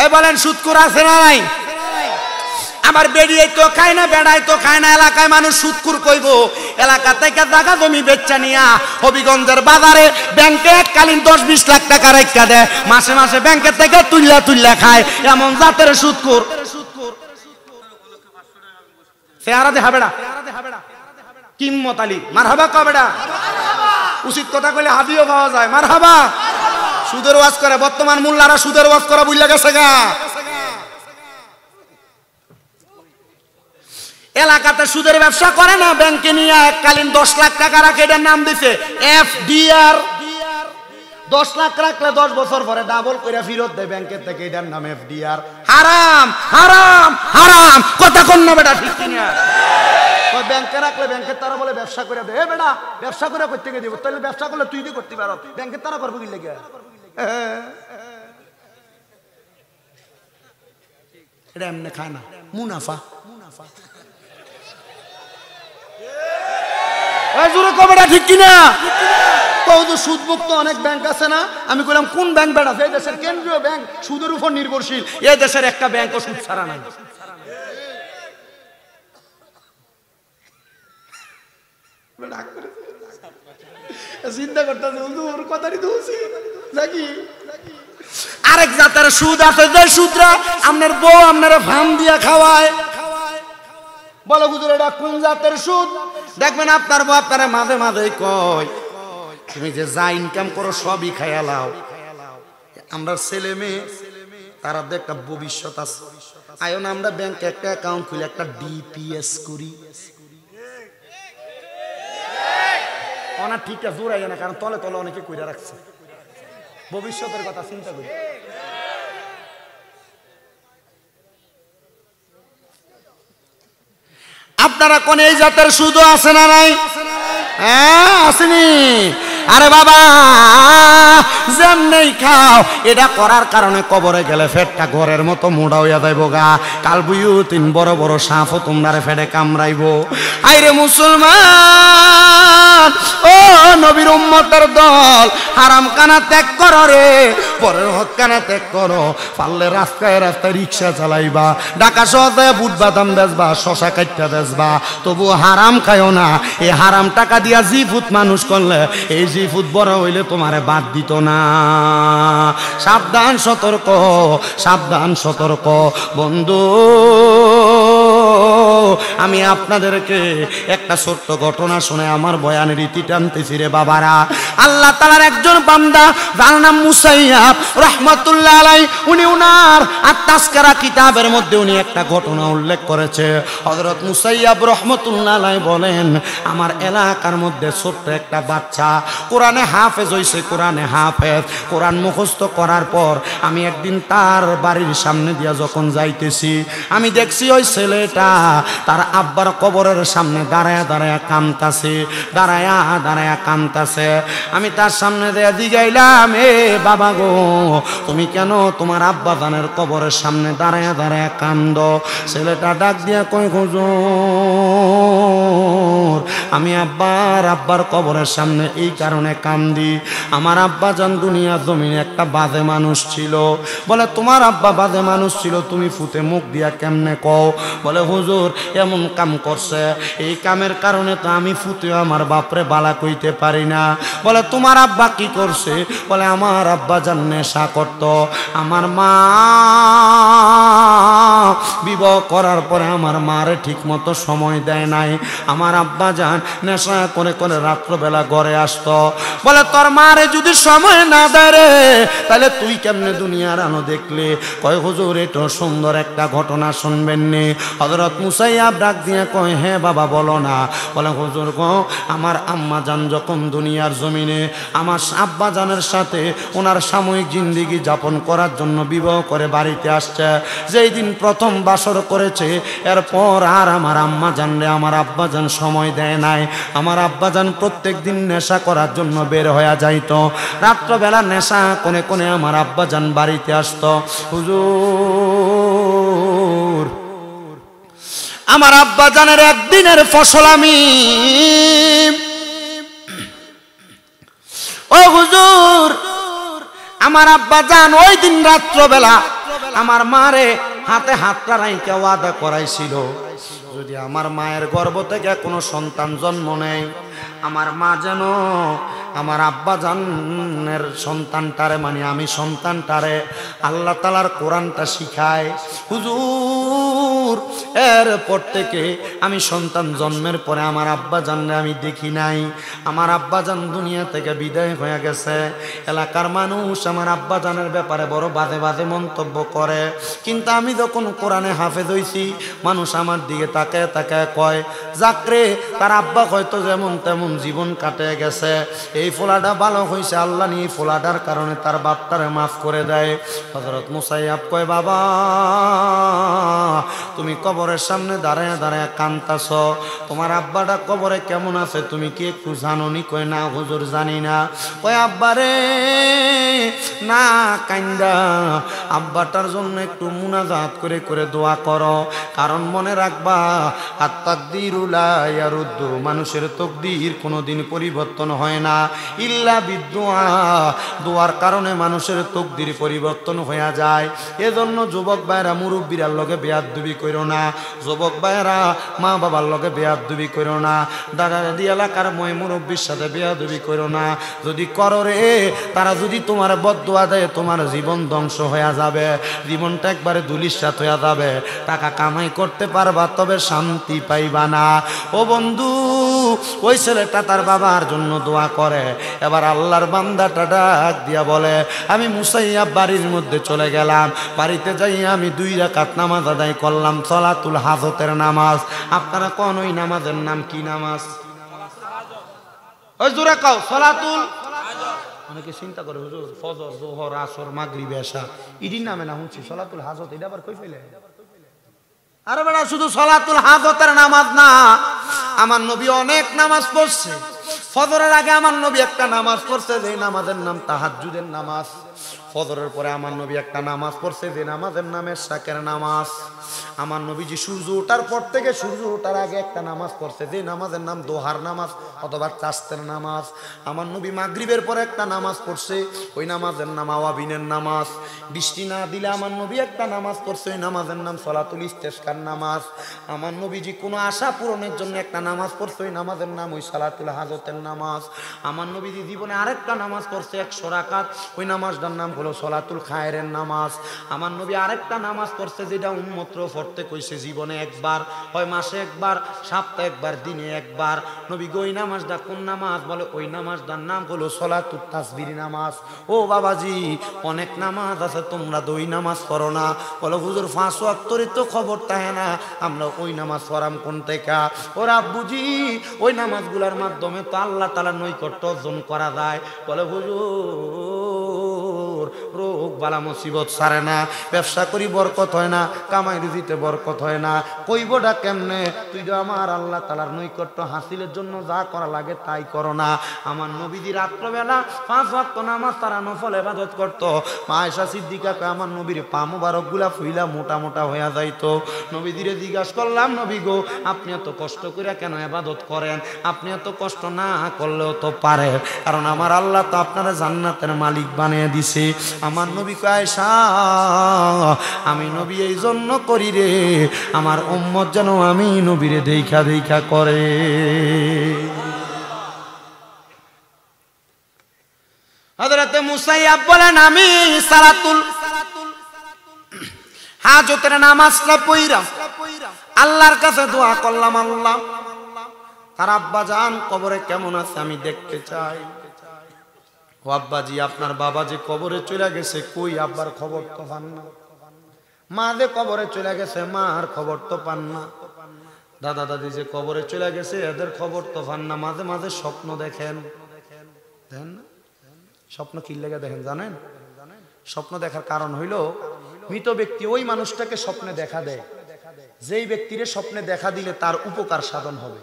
Speaker 1: এই বলেন সুদকুর আছে না নাই? আমার বেরিয়ে তো খায় না, বেড়াই তো খায় না, এলাকায় মানুষ সুদকুর কইব। এলাকা থেকে জায়গা জমি বেচা নিয়া হবিগঞ্জের বাজারে ব্যাংকে এককালীন 10-20 লাখ টাকা রেখা দেয়, মাসে মাসে ব্যাংকের থেকে তুল্লা খায়, এমন জাতের সুদকুর। চেহারা দেখা বেড়া কিম্মত আলী মারহাবা কা বেড়া, উচিত কথা কইলে হাদিও পাওয়া যায়। মারহাবা। সুদের ওয়াজ করে, বর্তমান মোল্লারা সুদের ওয়াজ করা বুঝলা গেছে গা। এলাকাতে সুদের ব্যবসা করে না, ব্যাংকে নিয়ে এককালীন 10 লাখ টাকা রাখে, এটার নাম দিছে এফডিআর। 10 লাখ রাখলে 10 বছর পরে ডাবল করে ফেরত দেয় ব্যাংকের থেকে, এটার নাম এফডিআর। হারাম হারাম হারাম, কথা কোন না বেটা, ঠিক কিনা? ব্যাংকে রাখলে ব্যাংকের তারা বলে ব্যবসা করে দে। বেটা ব্যবসা করে করতে গিয়ে দিব, তাহলে ব্যবসা করলে তুই কি করতে পারো, ব্যাংকের তারা করবো কি লেগে? এটা এমনি খায় না, মুনাফা। ঠিক কিনা? সুদমুক্ত অনেক ব্যাংক আছে না? আমি বললাম কোন ব্যাংক বেড়া? এই দেশের কেন্দ্রীয় ব্যাংক সুদের উপর নির্ভরশীল, এই দেশের একটা ব্যাংকও সুদ ছাড়া নাই। চিন্তা করতেছে হুজুর কথাটি তো নাকি? আরেক জাতের সুদ আছে, যে সুদরা আপনার বউ আপনারা ফার্ম দিয়া খাওয়ায়। বলো হুজুর এটা কোন জাতের সুদ? দেখবেন আপনার বউ আপনারা মাঝে মাঝে কয় তুমি যে যা ইনকাম করো সবই খাইয়া লাও। আমরা ছেলে মেয়ে তারা একটা ভবিষ্যৎ আছে, আয়ন আমরা ব্যাংকে একটা অ্যাকাউন্ট খুলে একটা ডিপিএস করি। অনা ঠিক আছে, জোরাই না, কারণ তলে তলে অনেকে কইরা রাখছে, ভবিষ্যতের কথা চিন্তা করি। আপনারা কোন এই জাতের সুদ আছে না নাই? হ্যাঁ আসেনি। আরে বাবা যেমনি খাও, এটা করার কারণে কবরে গেলে ফেটটা ঘরের মতো মোড়া হইয়া যাইব গা। কাল বুইও 3 বড় বড় সাপও তোমরারে ফেটে কামড়াইব। আইরে মুসলমান ও নবীর উম্মতের দল, হারাম কানা ত্যাগ করো রে, পরের হক কানা ত্যাগ করো। পারলে রাস্তায় রাস্তায় রিক্সা চালাইবা, ঢাকা শহরে বুট বাদাম বেচবা, শশা কাটটা বেচবা, তবু হারাম খায়ও না। এই হারাম টাকা দিয়া জি ফুট মানুষ করলে এই জি ফুট বড় হইলে তোমারে বাদ দিত না। সাবধান সতর্ক, সাবধান সতর্ক বন্ধু। আমি আপনাদেরকে একটা ছোট্ট ঘটনা শুনে আমার বয়ানের রীতি টানতেছি রে বাবারা। আল্লাহ তাআলার একজন বান্দা যার নাম মুসাইয়াব রাহমাতুল্লাহ আলাইহি, উনি উনার আত-তাসকিরা কিতাবের মধ্যে উনি একটা ঘটনা উল্লেখ করেছে। হযরত মুসাইয়াব রাহমাতুল্লাহ আলাইহি বলেন, আমার এলাকার মধ্যে ছোট্ট একটা বাচ্চা কোরআনে হাফেজ হইছে, কোরআনে হাফেজ। কোরআন মুখস্থ করার পর আমি একদিন তার বাড়ির সামনে দিয়া যখন যাইতেছি, আমি দেখছি ওই ছেলেটা তার আব্বার কবরের সামনে দাঁড়ায়া দাঁড়ায়া কাঁদতাছে, দাঁড়ায়া দাঁড়ায়া কাঁদতাছে। আমি তার সামনে দিয়ে জিগাইলাম, এ বাবা গো তুমি কেন তোমার আব্বা জানের কবরের সামনে দাঁড়ায়া দাঁড়ায়া কান্দো? ছেলেটা ডাক দিয়া কই হুজুর আমি আব্বার কবরের সামনে এই কারণে কান্দি, আমার আব্বা জান দুনিয়া জমিনে একটা বাজে মানুষ ছিল। বলে তোমার আব্বা বাজে মানুষ ছিল, তুমি ফুতে মুখ দিয়া কেমনে কও? বলে হুজুর এমন কাম করছে, এই কামের কারণে তো আমি ফুতেও আমার বাপরে বালা কইতে পারি না। বলে তোমার আব্বা কি করছে? বলে আমার আব্বা জান নেশা করত, আমার মা বিবাহ করার পরে আমার মারে ঠিক মতো সময় দেয় নাই, আমার আব্বা জান নেশা করে করে রাত্রবেলা ঘরে আসতো। বলে তোর মারে যদি সময় না দেয় রে, তাহলে তুই কেমনে দুনিয়ার আলো দেখলে? কয় হুজুর এটা সুন্দর একটা ঘটনা শুনবেন নি? হযরত মুসাইয়াব ডাক দিয়ে কয় হ্যাঁ বাবা বলো না। বলে হুজুর গো, আমার আম্মা জান যখন দুনিয়ার জমিনে আমার আব্বা জানের সাথে ওনার সাময়িক জিন্দেগি যাপন করার জন্য বিবাহ করে বাড়িতে আসছে, যেই দিন প্রথম বাসর করেছে এরপর আর আমার আম্মা জানলে আমার আব্বা জান সময় দেয় নাই। আমার আব্বা জান প্রত্যেক দিন নেশা করার জন্য বের হয়ে যাইতো, রাত্রবেলা নেশা কোনে কোনে আমার আব্বা জান বাড়িতে আসতো। হুজুর আমার আব্বা জানের একদিনের ফসল আমি, ও হুজুর আমার আব্বা জান ওই দিন রাত্রবেলা আমার মারে হাতে হাতটা রাইখা ওয়াদা করাইছিল, যদি আমার মায়ের গর্ভ থেকে কোনো সন্তান জন্ম নেয়, আমার মা যেন আমার আব্বা জানের সন্তানটারে মানে আমি সন্তানটারে আল্লাহ তাআলার কোরআনটা শিখায়। হুজুর এরপর থেকে আমি সন্তান জন্মের পরে আমার আব্বা জানলে আমি দেখি নাই। আমার আব্বা জান দুনিয়া থেকে বিদায় হয়ে গেছে। এলাকার মানুষ আমার আব্বা জানের ব্যাপারে বড় বাজে বাজে মন্তব্য করে, কিন্তু আমি যখন কোরআনে হাফেজ হইছি মানুষ আমার দিকে তাকায় তাকায় কয় যাকরে তার আব্বা হয়তো যেমন তেমন জীবন কাটে গেছে, এই ফোলাটা ভালো হয়েছে, আল্লাহ নিয়ে ফোলাটার কারণে তার বাপটারে মাফ করে দেয়। হযরত মুসাইয়াব কয় বাবা তুমি কবরের সামনে দাঁড়ায় দাঁড়ায় কান্তাছ, তোমার আব্বাটা কবরে কেমন আছে তুমি কি একটু জানো নি? কয় না হুজুর জানি না। কয় আব্বারে না কান্দা আব্বাটার জন্য একটু মুনাজাত করে করে দোয়া করো, কারণ মনে রাখবা আত-তাকদীরু লা ইয়ারুদ্দু, মানুষের তকদির কোনোদিন পরিবর্তন হয় না ইল্লা বিদুআ, দোয়ার কারণে মানুষের তকদির পরিবর্তন হয়ে যায়। এজন্য যুবক ভাইরা মুরব্বীর লগে বেয়াদবি কইরো না, যুবক ভাইরা মা বাবার লগে বেয়াদবি কইরো না, দাদা দাদি এলাকার মই মুরব্বীর সাথে বেয়াদবি কইরো না। যদি করো রে তারা যদি তোমার বদদোয়া দেয় তোমার জীবন ধ্বংস হয়ে যাবে, জীবনটা একবারে ধুলিস্যাৎ হয়ে যাবে, টাকা কামাই করতে পারবা তবে শান্তি পাইবা না। ও বন্ধু ওই ছেলেটা তার বাবার জন্য দোয়া করে, এবার আল্লাহর বান্দাটা ডাক দিয়া বলে আমি মুসাইয়াব বাড়ির মধ্যে চলে গেলাম, বাড়িতে যাই আমি 2 রাকাত নামাজ আদায় করলাম, সলাতুল হাজতের নামাজ। আপনারা কোন ওই নামাজের নাম কি নামাজ? ওই জোরে কও সলাতুল। অনেকে চিন্তা করে হুজুর ফজর যোহর আসর মাগরিব এশা ইদিন নামে না শুনছি, সলাতুল হাজত এটা আবার কই ফেলে? আরে বেটা শুধু সলাতুল হাজতের নামাজ না, আমার নবী অনেক নামাজ পড়ছে। ফজরের আগে আমার নবী একটা নামাজ পড়ছে যে নামাজের নাম তাহাজ্জুদের নামাজ। ফজরের পরে আমার নবী একটা নামাজ পড়ছে যে নামাজের নাম ইশরাকের নামাজ। আমার নবীজি সূর্য ওঠার পর থেকে সূর্য ওঠার আগে একটা নামাজ পড়ছে যে নামাজের নাম দোহার নামাজ অথবা চাস্তের নামাজ। আমার নবী মাগরিবের পরে একটা নামাজ পড়ছে, ওই নামাজের নাম আওয়াবিনের নামাজ। বৃষ্টি না দিলে আমার নবী একটা নামাজ পড়ছে, ওই নামাজের নাম সলাতুল ইস্তেসকার নামাজ। আমার নবীজি কোনো আশা পূরণের জন্য একটা নামাজ পড়ছে, ওই নামাজের নাম ওই সালাতুল হাজতের নামাজ। আমার নবীজি জীবনে আরেকটা নামাজ পড়ছে 100 রাকাত, ওই নামাজটার নাম হলো সলাতুল খায়রের নামাজ। আমার নবী আরেকটা নামাজ পড়ছে যেটা উম্মতরে পড়তে কইছে জীবনে একবার, হয় মাসে একবার, সপ্তাহে একবার, দিনে একবার। নবী ওই নামাজটা কোন নামাজ? বলে ওই নামাজটার নাম হলো সলাতুত তাসবিহ নামাজ। ও বাবাজি অনেক নামাজ আছে তোমরা ওই নামাজ পড়ো না। বলে হুজুর 5 ওয়াক্তেরই তো খবর থাকে না, আমরা ওই নামাজ পড়াম কোন থেকে? ওরা আব্বুজি ওই নামাজগুলোর মাধ্যমে তো আল্লাহ তাআলার নৈকট্য অর্জন করা যায়। বলে হুজুর রোগ বালা মুসিবত ছাড়ে না, ব্যবসা করি বরকত হয় না, কামাই রুজিতে বরকত হয় না। কইবটা কেমনে? তুই তো আমার আল্লাহ তাআলার নৈকট্য হাসিলের জন্য যা করা লাগে তাই করো না। আমার নবীজি রাত্রবেলা 5 ওয়াক্ত নামাজ তারা নফল ইবাদত করত। মা আয়েশা সিদ্দিকা কয় আমার নবীর পা মোবারকগুলা ফুইলা মোটা মোটা হয়ে যাইতো। নবীজিরে জিজ্ঞাসা করলাম, নবী গো আপনি এত কষ্ট করে কেন ইবাদত করেন? আপনি এত কষ্ট না করলেও তো পারে, কারণ আমার আল্লাহ তো আপনারা জান্নাতের মালিক বানিয়ে দিছে। আমার নবী কয় আয়েশা আমি নবী এই জন্য করি রে, আমার উম্মত যেন আমি নবীরে দেখা দেখা করে। হযরতে মুসাইয়াব বলেন আমি সালাতুল হাজতের নামাজটা পড়লাম, আল্লাহর কাছে দোয়া করলাম, আল্লাহ তার আব্বা জান কবরে কেমন আছে আমি দেখতে চাই। ও আব্বাজি আপনার বাবা যে কবরে চলে গেছে, কই আব্বার খবর তো পান না। মা যে কবরে চলে গেছে, মার খবর তো পান না। দাদা দাদি যে কবরে চলে গেছে, এদের খবর তো পান না। মাঝে মাঝে স্বপ্ন দেখেন, দেখেন না? স্বপ্ন কি লেগে দেখেন জানেন? স্বপ্ন দেখার কারণ হইল মৃত ব্যক্তি ওই মানুষটাকে স্বপ্নে দেখা দেয়, যেই ব্যক্তির স্বপ্নে দেখা দিলে তার উপকার সাধন হবে।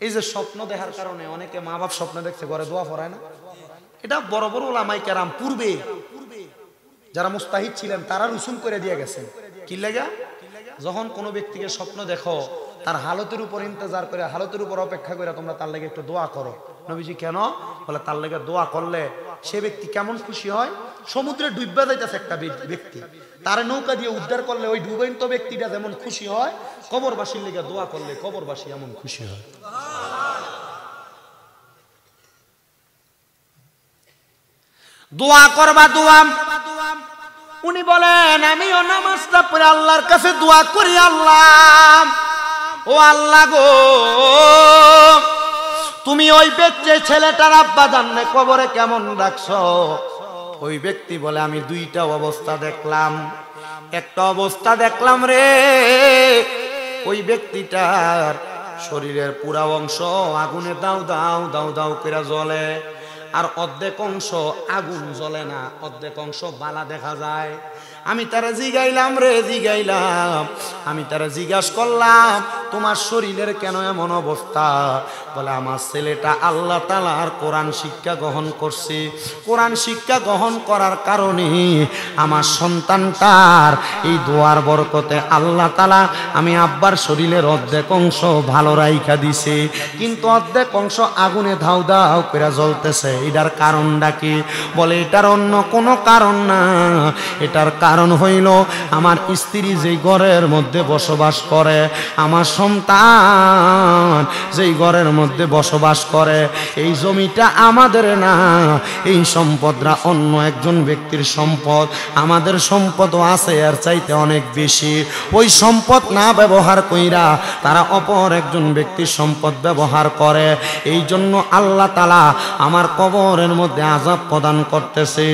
Speaker 1: এই যে স্বপ্ন দেখার কারণে অনেকে মা বাপ স্বপ্ন দেখতে ঘরে দোয়া পড়ায় না। এটা বড় বড় ওলামায়ে কেরাম পূর্বে যারা মুস্তাহিদ ছিলেন তারা রুসুম করে দিয়ে গেছেন। কি লাগা? যখন কোনো ব্যক্তিকে স্বপ্ন দেখো তার হালতের উপর ইন্তজার করে, হালতের উপর অপেক্ষা করে তোমরা তার লাগে একটু দোয়া করো। নবীজি কেন বলে? তার লাগে দোয়া করলে সে ব্যক্তি কেমন খুশি হয়। সমুদ্রে ডুববা যাইতেছে একটা ব্যক্তি, তার নৌকা দিয়ে উদ্ধার করলে ওই ডুবন্ত ব্যক্তিটা যেমন খুশি হয়, কবরবাসীর লেগে দোয়া করলে কবরবাসী এমন খুশি হয়। দোয়া করবা দোয়া। উনি বলেন আমিও নামাজটা পড়ে আল্লাহর কাছে দোয়া করি, আল্লাহ ও আল্লাহ গো তুমি ওই ব্যক্তি ছেলেটার আব্বা জানলে কবরে কেমন রাখছো। ওই ব্যক্তি বলে আমি দুইটা অবস্থা দেখলাম। একটা অবস্থা দেখলাম রে, ওই ব্যক্তিটার শরীরের পুরা অংশ আগুনে দাউ দাউ দাউ দাউ করে জ্বলে, আর অর্ধেক অংশ আগুন জ্বলে না, অর্ধেক অংশ বালা দেখা যায়। আমি তারা জিগাইলাম রে, জিগাইলাম, আমি তারা জিজ্ঞাসা করলাম তোমার শরীরের কেন এমন অবস্থা? বলে আমার ছেলেটা আল্লাহ তাআলার কোরআন শিক্ষা গ্রহণ করছে, কোরআন শিক্ষা গ্রহণ করার কারণে আমার সন্তানটার এই দোয়ার বরকতে আল্লাহ তাআলা আমি আব্বার শরীরের অর্ধেক অংশ ভালো রাইখা দিছে, কিন্তু অর্ধেক অংশ আগুনে ধাউ ধাউ করে জ্বলতেছে। এটার কারণটা কি? বলে এটার অন্য কোনো কারণ না, এটার কারণ হইল আমার স্ত্রী যেই ঘরের মধ্যে বসবাস করে, আমার সন্তান যেই ঘরের মধ্যে বসবাস করে, এই জমিটা আমাদের না, এই সম্পদরা অন্য একজন ব্যক্তির সম্পদ। আমাদের সম্পদও আছে এর চাইতে অনেক বেশি। ওই সম্পদ না ব্যবহার কইরা তারা অপর একজন ব্যক্তির সম্পদ ব্যবহার করে। এই জন্য আল্লাহ তাআলা আমার কবরের মধ্যে আযাব প্রদান করতেছে।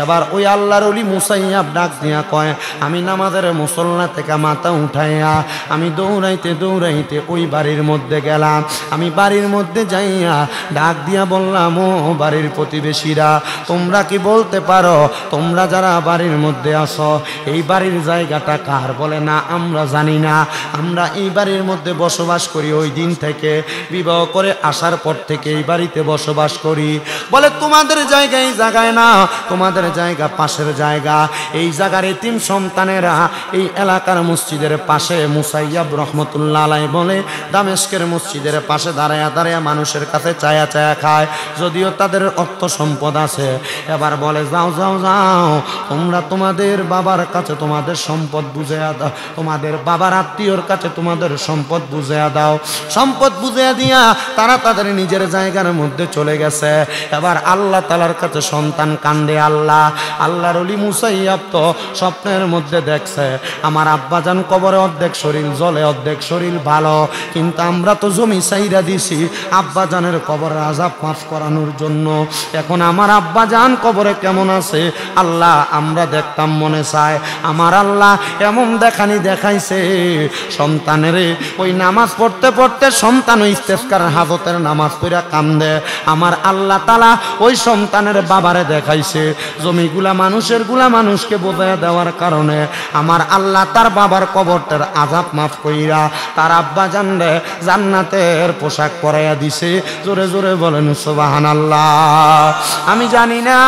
Speaker 1: এবার ওই আল্লাহর ওলি মুসাইয়াব ডাক দিয়া কয় আমি নামাজের মুসল্লা থেকে মাথা উঠাইয়া আমি দৌড়াইতে দৌড়াইতে ওই বাড়ির মধ্যে গেলাম। আমি বাড়ির মধ্যে যাইয়া ডাক দিয়া বললাম ও বাড়ির প্রতিবেশীরা, তোমরা কি বলতে পারো তোমরা যারা বাড়ির মধ্যে আসো এই বাড়ির জায়গাটা কার? বলে না আমরা জানি না, আমরা এই বাড়ির মধ্যে বসবাস করি ওই দিন থেকে, বিবাহ করে আসার পর থেকে এই বাড়িতে বসবাস করি। বলে তোমাদের জায়গা এই জায়গায় না, তোমাদের জায়গা পাশের জায়গা। এই জায়গার এতিম সন্তানেরা এই এলাকার মসজিদের পাশে, মুসাইয়াব রহমতুল্লাহ আলাইহি বলে দামেস্কের মসজিদের পাশে দাঁড়ায়া দাঁড়ায়া মানুষের কাছে চায়া চায়া খায়, যদিও তাদের অর্থ সম্পদ আছে। এবার বলে যাও যাও যাও তোমরা তোমাদের বাবার কাছে তোমাদের সম্পদ বুঝাইয়া দাও, তোমাদের বাবার আত্মীয়র কাছে তোমাদের সম্পদ বুঝাইয়া দাও। সম্পদ বুঝাইয়া দিয়া তারা তাদের নিজের জায়গার মধ্যে চলে গেছে। এবার আল্লাহ তাআলার কাছে সন্তান কান্দে, আল্লাহর ওলি মুসাইয়াব তো স্বপ্নের মধ্যে দেখছে আমার আব্বাজান কবরে অর্ধেক শরীর জ্বলে অর্ধেক শরীর ভালো, কিন্তু আমরা তো জমি চাইরা দিছি আব্বাজানের কবরের আযাব মাফ করানোর জন্য। এখন আমার আব্বাজান কবরে কেমন আছে আল্লাহ আমরা দেখতাম মনে চায়। আমার আল্লাহ এমন দেখানি দেখাইছে সন্তানের ওই নামাজ পড়তে পড়তে সন্তান ওই ইস্তেসকার হাজতের নামাজ পড়া কান্দে। আমার আল্লাহ তাআলা ওই সন্তানের বাবারে দেখাইছে জমিগুলা মানুষকে বোঝাইয়া দেওয়ার কারণে আমার আল্লাহ তার বাবার কবরটার আযাব মাফ কইরা তার আব্বাজান রে জান্নাতের পোশাক পরাইয়া দিছে। জোরে জোরে বলেন সুবহানাল্লাহ। আমি জানি না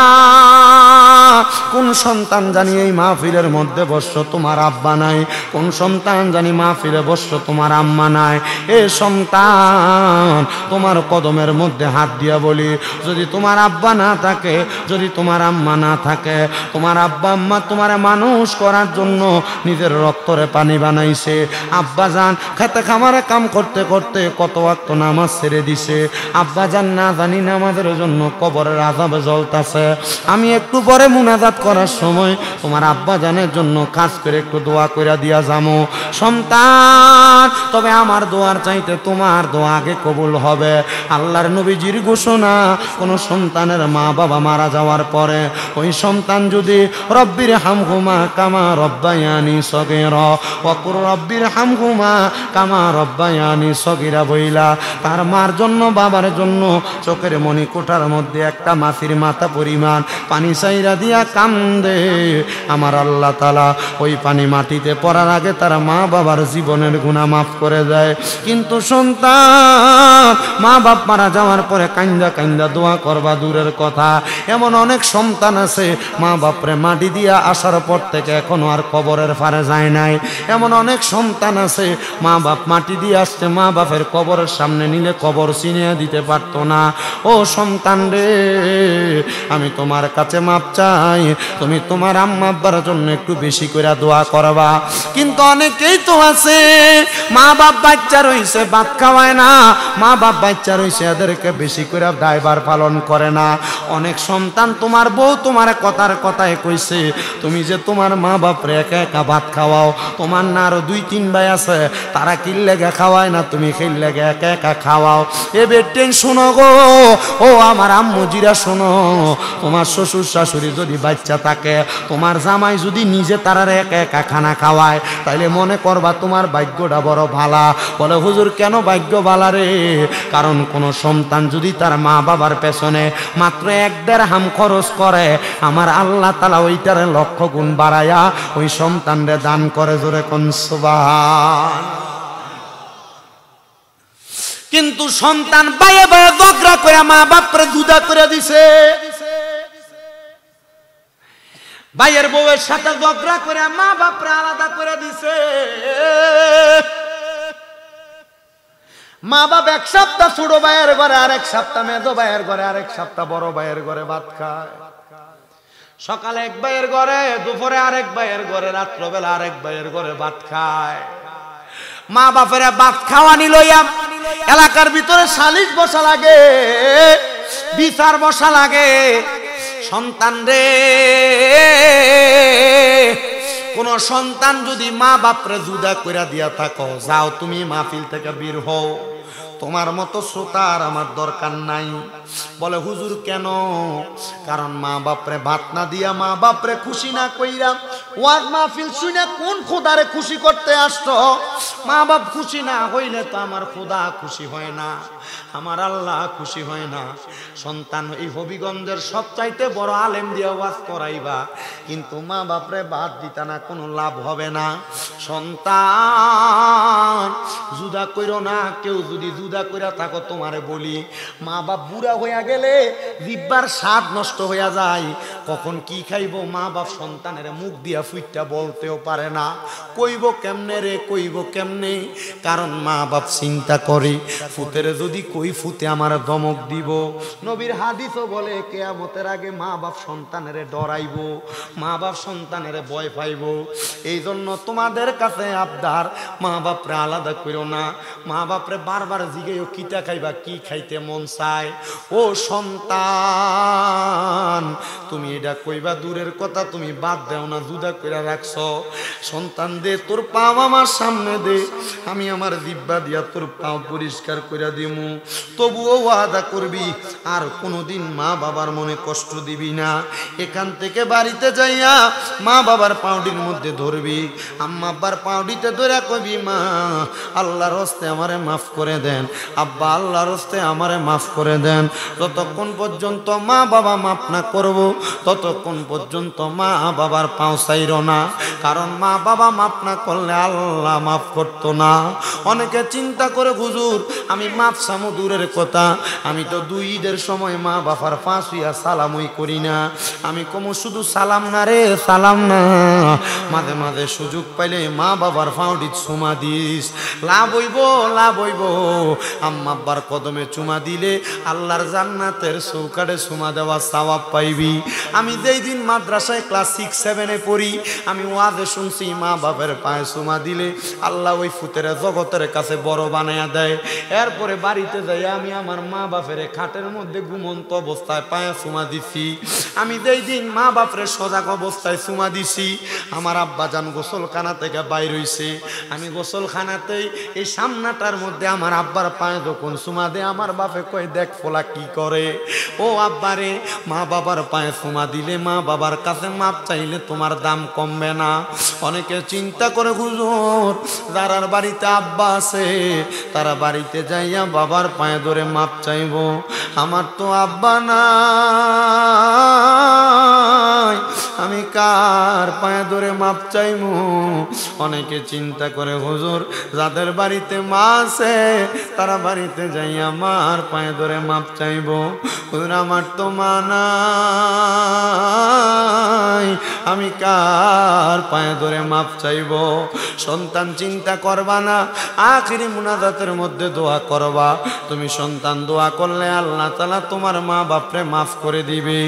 Speaker 1: কোন সন্তান জানি এই মাহফিলের মধ্যে বসছো তোমার আব্বা নাই, কোন সন্তান জানি মাহফিলে বসছো তোমার আম্মা নাই। এ সন্তান তোমার কদমের মধ্যে হাত দিয়া বলি, যদি তোমার আব্বা না থাকে, যদি তোমার আম্মা না থাকে, তোমার আব্বা আম্মা তোমার মানুষ করার জন্য নিজের রক্তরে পানি বানাইছে। আব্বাজান খেতে খামারে কাম করতে করতে কত ওয়াক্ত নামাজ ছেড়ে দিছে। আব্বাজান না জানি নামাজের জন্য কবরের আযাবে জ্বলতাছে। আমি একটু পরে মুনাজাত করার সময় তোমার আব্বাজানের জন্য কাজ করে একটু দোয়া কইরা দিয়া যামো। সন্তান তবে আমার দোয়ার চাইতে তোমার দোয়া আগে কবুল হবে। আল্লাহর নবীজির ঘোষণা, কোন সন্তানের মা বাবা মারা যাওয়ার পরে ওই সন্তান যদি রব্বির হামহুমা কামা রব্বায়ানি সগীরা ওয়া কুর রব্বির হামহুমা কামা রব্বায়ানি সগীরা বইলা তার মার জন্য বাবার জন্য চোখের মনি কোঠার মধ্যে একটা মাছির মাথা পরিমাণ পানি চাইরা দিয়া কান্দে, আমার আল্লাহ তাআলা ওই পানি মাটিতে পড়ার আগে তার মা বাবার জীবনের গুনাহ মাফ করে দেয়। কিন্তু সন্তান মা বাপ মারা যাওয়ার পরে কান্দা কান্দা দোয়া করবা দূরের কথা, এমন অনেক সন্তান আছে মা বাপরে মাটি দিয়া আসার পর থেকে এখনো আর কবরের পারে যায় নাই। এমন অনেক সন্তান আছে মা বাপ মাটি দিয়ে আসছে, মা বাপের কবরের সামনে নিলে কবর চিনিয়ে দিতে পারতো না। ও সন্তান রে, আমি তোমার কাছে মাপ চাই, তুমি তোমার আম্মা আব্বার জন্য একটু বেশি করে দোয়া করবা। কিন্তু অনেকেই তো আছে মা বাপ বাচ্চা রইছে ভাত খাওয়ায় না, মা বাপ বাচ্চা রইছে এদেরকে বেশি করে দায়ভার পালন করে না। অনেক সন্তান তোমার বউ তোমার কথার কথায় কইছে তুমি যে তোমার মা বাপরে একা একা ভাত খাওয়াও, তোমার না আরো 2-3 ভাই আছে তারা কি লেগে খাওয়ায় না, তুমি খেল লেগে একা একা খাওয়াও। এ বেটেন শোনো গো, ও আমার আম্মুজিরা শোনো, তোমার শ্বশুর শাশুড়ি যদি বাচ্চা থাকে, তোমার জামাই যদি নিজে তারার একা একা খানা খাওয়ায়, তাইলে মনে করবা তোমার ভাগ্যটা বড় ভালা। বলে হুজুর কেন ভাগ্য ভালা রে? কারণ কোন সন্তান যদি তার মা বাবার পেছনে মাত্র 1 দিরহাম খরচ করে, আমার আল্লাহ তাআলা ওইটার লক্ষ গুণ বাড়ায়া ওই সন্তানরে দান করে। জোরে কোন সুবহান। কিন্তু সন্তান বাইয়ে বাইয়ে ঝগড়া করে মা বাপরে জুদা করে দিছে, ভাইয়ের বউয়ের সাথে ঝগড়া করে মা বাপরে আলাদা করে দিছে। মা বাপ 1 সপ্তাহ ছোট ভাইয়ের ঘরে, আরেক সপ্তাহ মেজো ভাইয়ের ঘরে, আরেক সপ্তাহ বড় ভাইয়ের ঘরে ভাত খায়। সকালে এক ভাইয়ের ঘরে, দুপুরে আরেক ভাইয়ের ঘরে, রাত্রবেলা আরেক ভাইয়ের ঘরে ভাত খায়। মা বাপেরা ভাত খাওয়ানি লইয়া এলাকার ভিতরে সালিশ বসা লাগে, বিচার বসা লাগে। সন্তান রে, কোন সন্তান যদি মা বাপরে জুদা কইরা দিয়া থাকো, যাও তুমি মাহফিল থেকে বের হও, তোমার মতো শ্রোতার আমার দরকার নাই। বলে হুজুর কেন? কারণ মা বাপরে ভাত না দিয়া, মা বাপরে খুশি না কইরা ওয়াজ মাহফিল শুনে কোন খোদারে খুশি করতে আসছো? মা বাপ খুশি না হইলে তো আমার খোদা খুশি হয় না, আমার আল্লাহ খুশি হয় না। সন্তান এই হবিগঞ্জের সবচাইতে বড় আলেম দিয়ে ওয়াজ করাইবা, কিন্তু মা বাপরে ভাত দিতা না, কোনো লাভ হবে না। সন্তান জুদা কইরো না। কেউ যদি জুদা কইরা থাকো, তোমারে বলি মা বাপ বুড়া হইয়া গেলে জিহ্বার স্বাদ নষ্ট হইয়া যায়, কখন কি খাইবো মা বাপ সন্তানের মুখ দিয়া ফুইটা বলতেও পারে না। কইব কেমনে রে, কইব কেমনে? কারণ মা বাপ চিন্তা করে ফুতের যদি কই ফুতে আমার ধমক দিব। নবীর হাদিসও বলে কিয়ামতের আগে মা বাপ সন্তানের ডরাইব, মা বাপ সন্তানের ভয় পাইব। এই জন্য তোমাদের কাছে আবদার, মা বাপরে আলাদা করো না। মা বাপরে বারবার জিগেও কিতা খাইবা, কি খাইতে মন চায়। ও সন্তান, তুমি এটা কইবা দূরের কথা, তুমি বাদ দেও না, জুদা কইরা রাখছ। সন্তান দে তোর পাও আমার সামনে দে, আমি আমার জিব্বা দিয়া তোর পাও পরিষ্কার কইরা দিমু। তবুও ওয়াদা করবি আর কোনোদিন মা বাবার মনে কষ্ট দিবি না। এখান থেকে বাড়িতে যাইয়া মা বাবার পাউডির মধ্যে ধরবি, আম্মা আব্বার পাউডিতে ধরে কবি, মা আল্লাহর হস্তে আমারে মাফ করে দেন, আব্বা আল্লাহর হস্তে আমারে মাফ করে দেন। যতক্ষণ পর্যন্ত মা বাবা মাফ না করব, ততক্ষণ পর্যন্ত মা বাবার পাও চাইরো না। কারণ মা বাবা মাফ না করলে আল্লাহ মাফ করতো না। অনেকে চিন্তা করে, হুজুর আমি মাফ চামু দূরের কথা, আমি তো 2 ঈদের সময় মা বাবার পাঁচ হইয়া সালামই করি না। আমি কমু শুধু সালাম না রে, সালাম না, মাঝে মাঝে সুযোগ পাইলে মা বাবার পাউডি চুমা দিস। লাভ হইব, লাভ হইব। আম্মা আব্বার কদমে চুমা দিলে আল্লাহর জান্নাতের চৌকাঠে চুমা দেওয়া সওয়াব পাইবি। আমি যেই দিন মাদ্রাসায় ক্লাস 6-7 পড়ি, আমি ওয়াজে শুনছি মা বাবার পায়ে চুমা দিলে আল্লাহ ওই ফুতের জগতের কাছে বড় বানায়া দেয়। এরপরে বাড়িতে যাই আমি আমার মা বাপের খাটের মধ্যে ঘুমন্ত অবস্থায় পায়ে চুমা দিছি। আমি যেই দিন মা বাপরে সজাগ অবস্থায় চুমা দিছি, আমার আব্বা জান গোসলখানা থেকে বাইর হইছে, আমি গোসলখানাতেই এই সামনাটার মধ্যে আমার আব্বার পায়ে যখন চুমা দেয়, আমার বাপে কয় দেখ ফোলা কি করে। ও আব্বারে, মা বাবার পায়ে চুমা দিলে, মা বাবার কাছে মাপ চাইলে তোমার দাম কমবে না। অনেকে চিন্তা করে, হুজুর যারার বাড়িতে আব্বা আছে তারা বাড়িতে যাইয়া বাবার পায়ে ধরে মাপ চাইব, আমার তো আব্বা নাই, আমি কার পায়ে ধরে মাপ চাইবো। অনেকে চিন্তা করে, হুজুর যাদের বাড়িতে মা আছে তারা বাড়িতে যাইয়া মার পায়ে ধরে মাপ চাইব। হুজুর আমার তো মা নাই, আমি কার পায়ে ধরে মাপ চাইব। সন্তান চিন্তা করবা না, আখিরি মুনাজাতের মধ্যে দোয়া করবা। তুমি সন্তান দোয়া করলে আল্লাহ তাআলা তোমার মা বাপরে মাফ করে দিবে।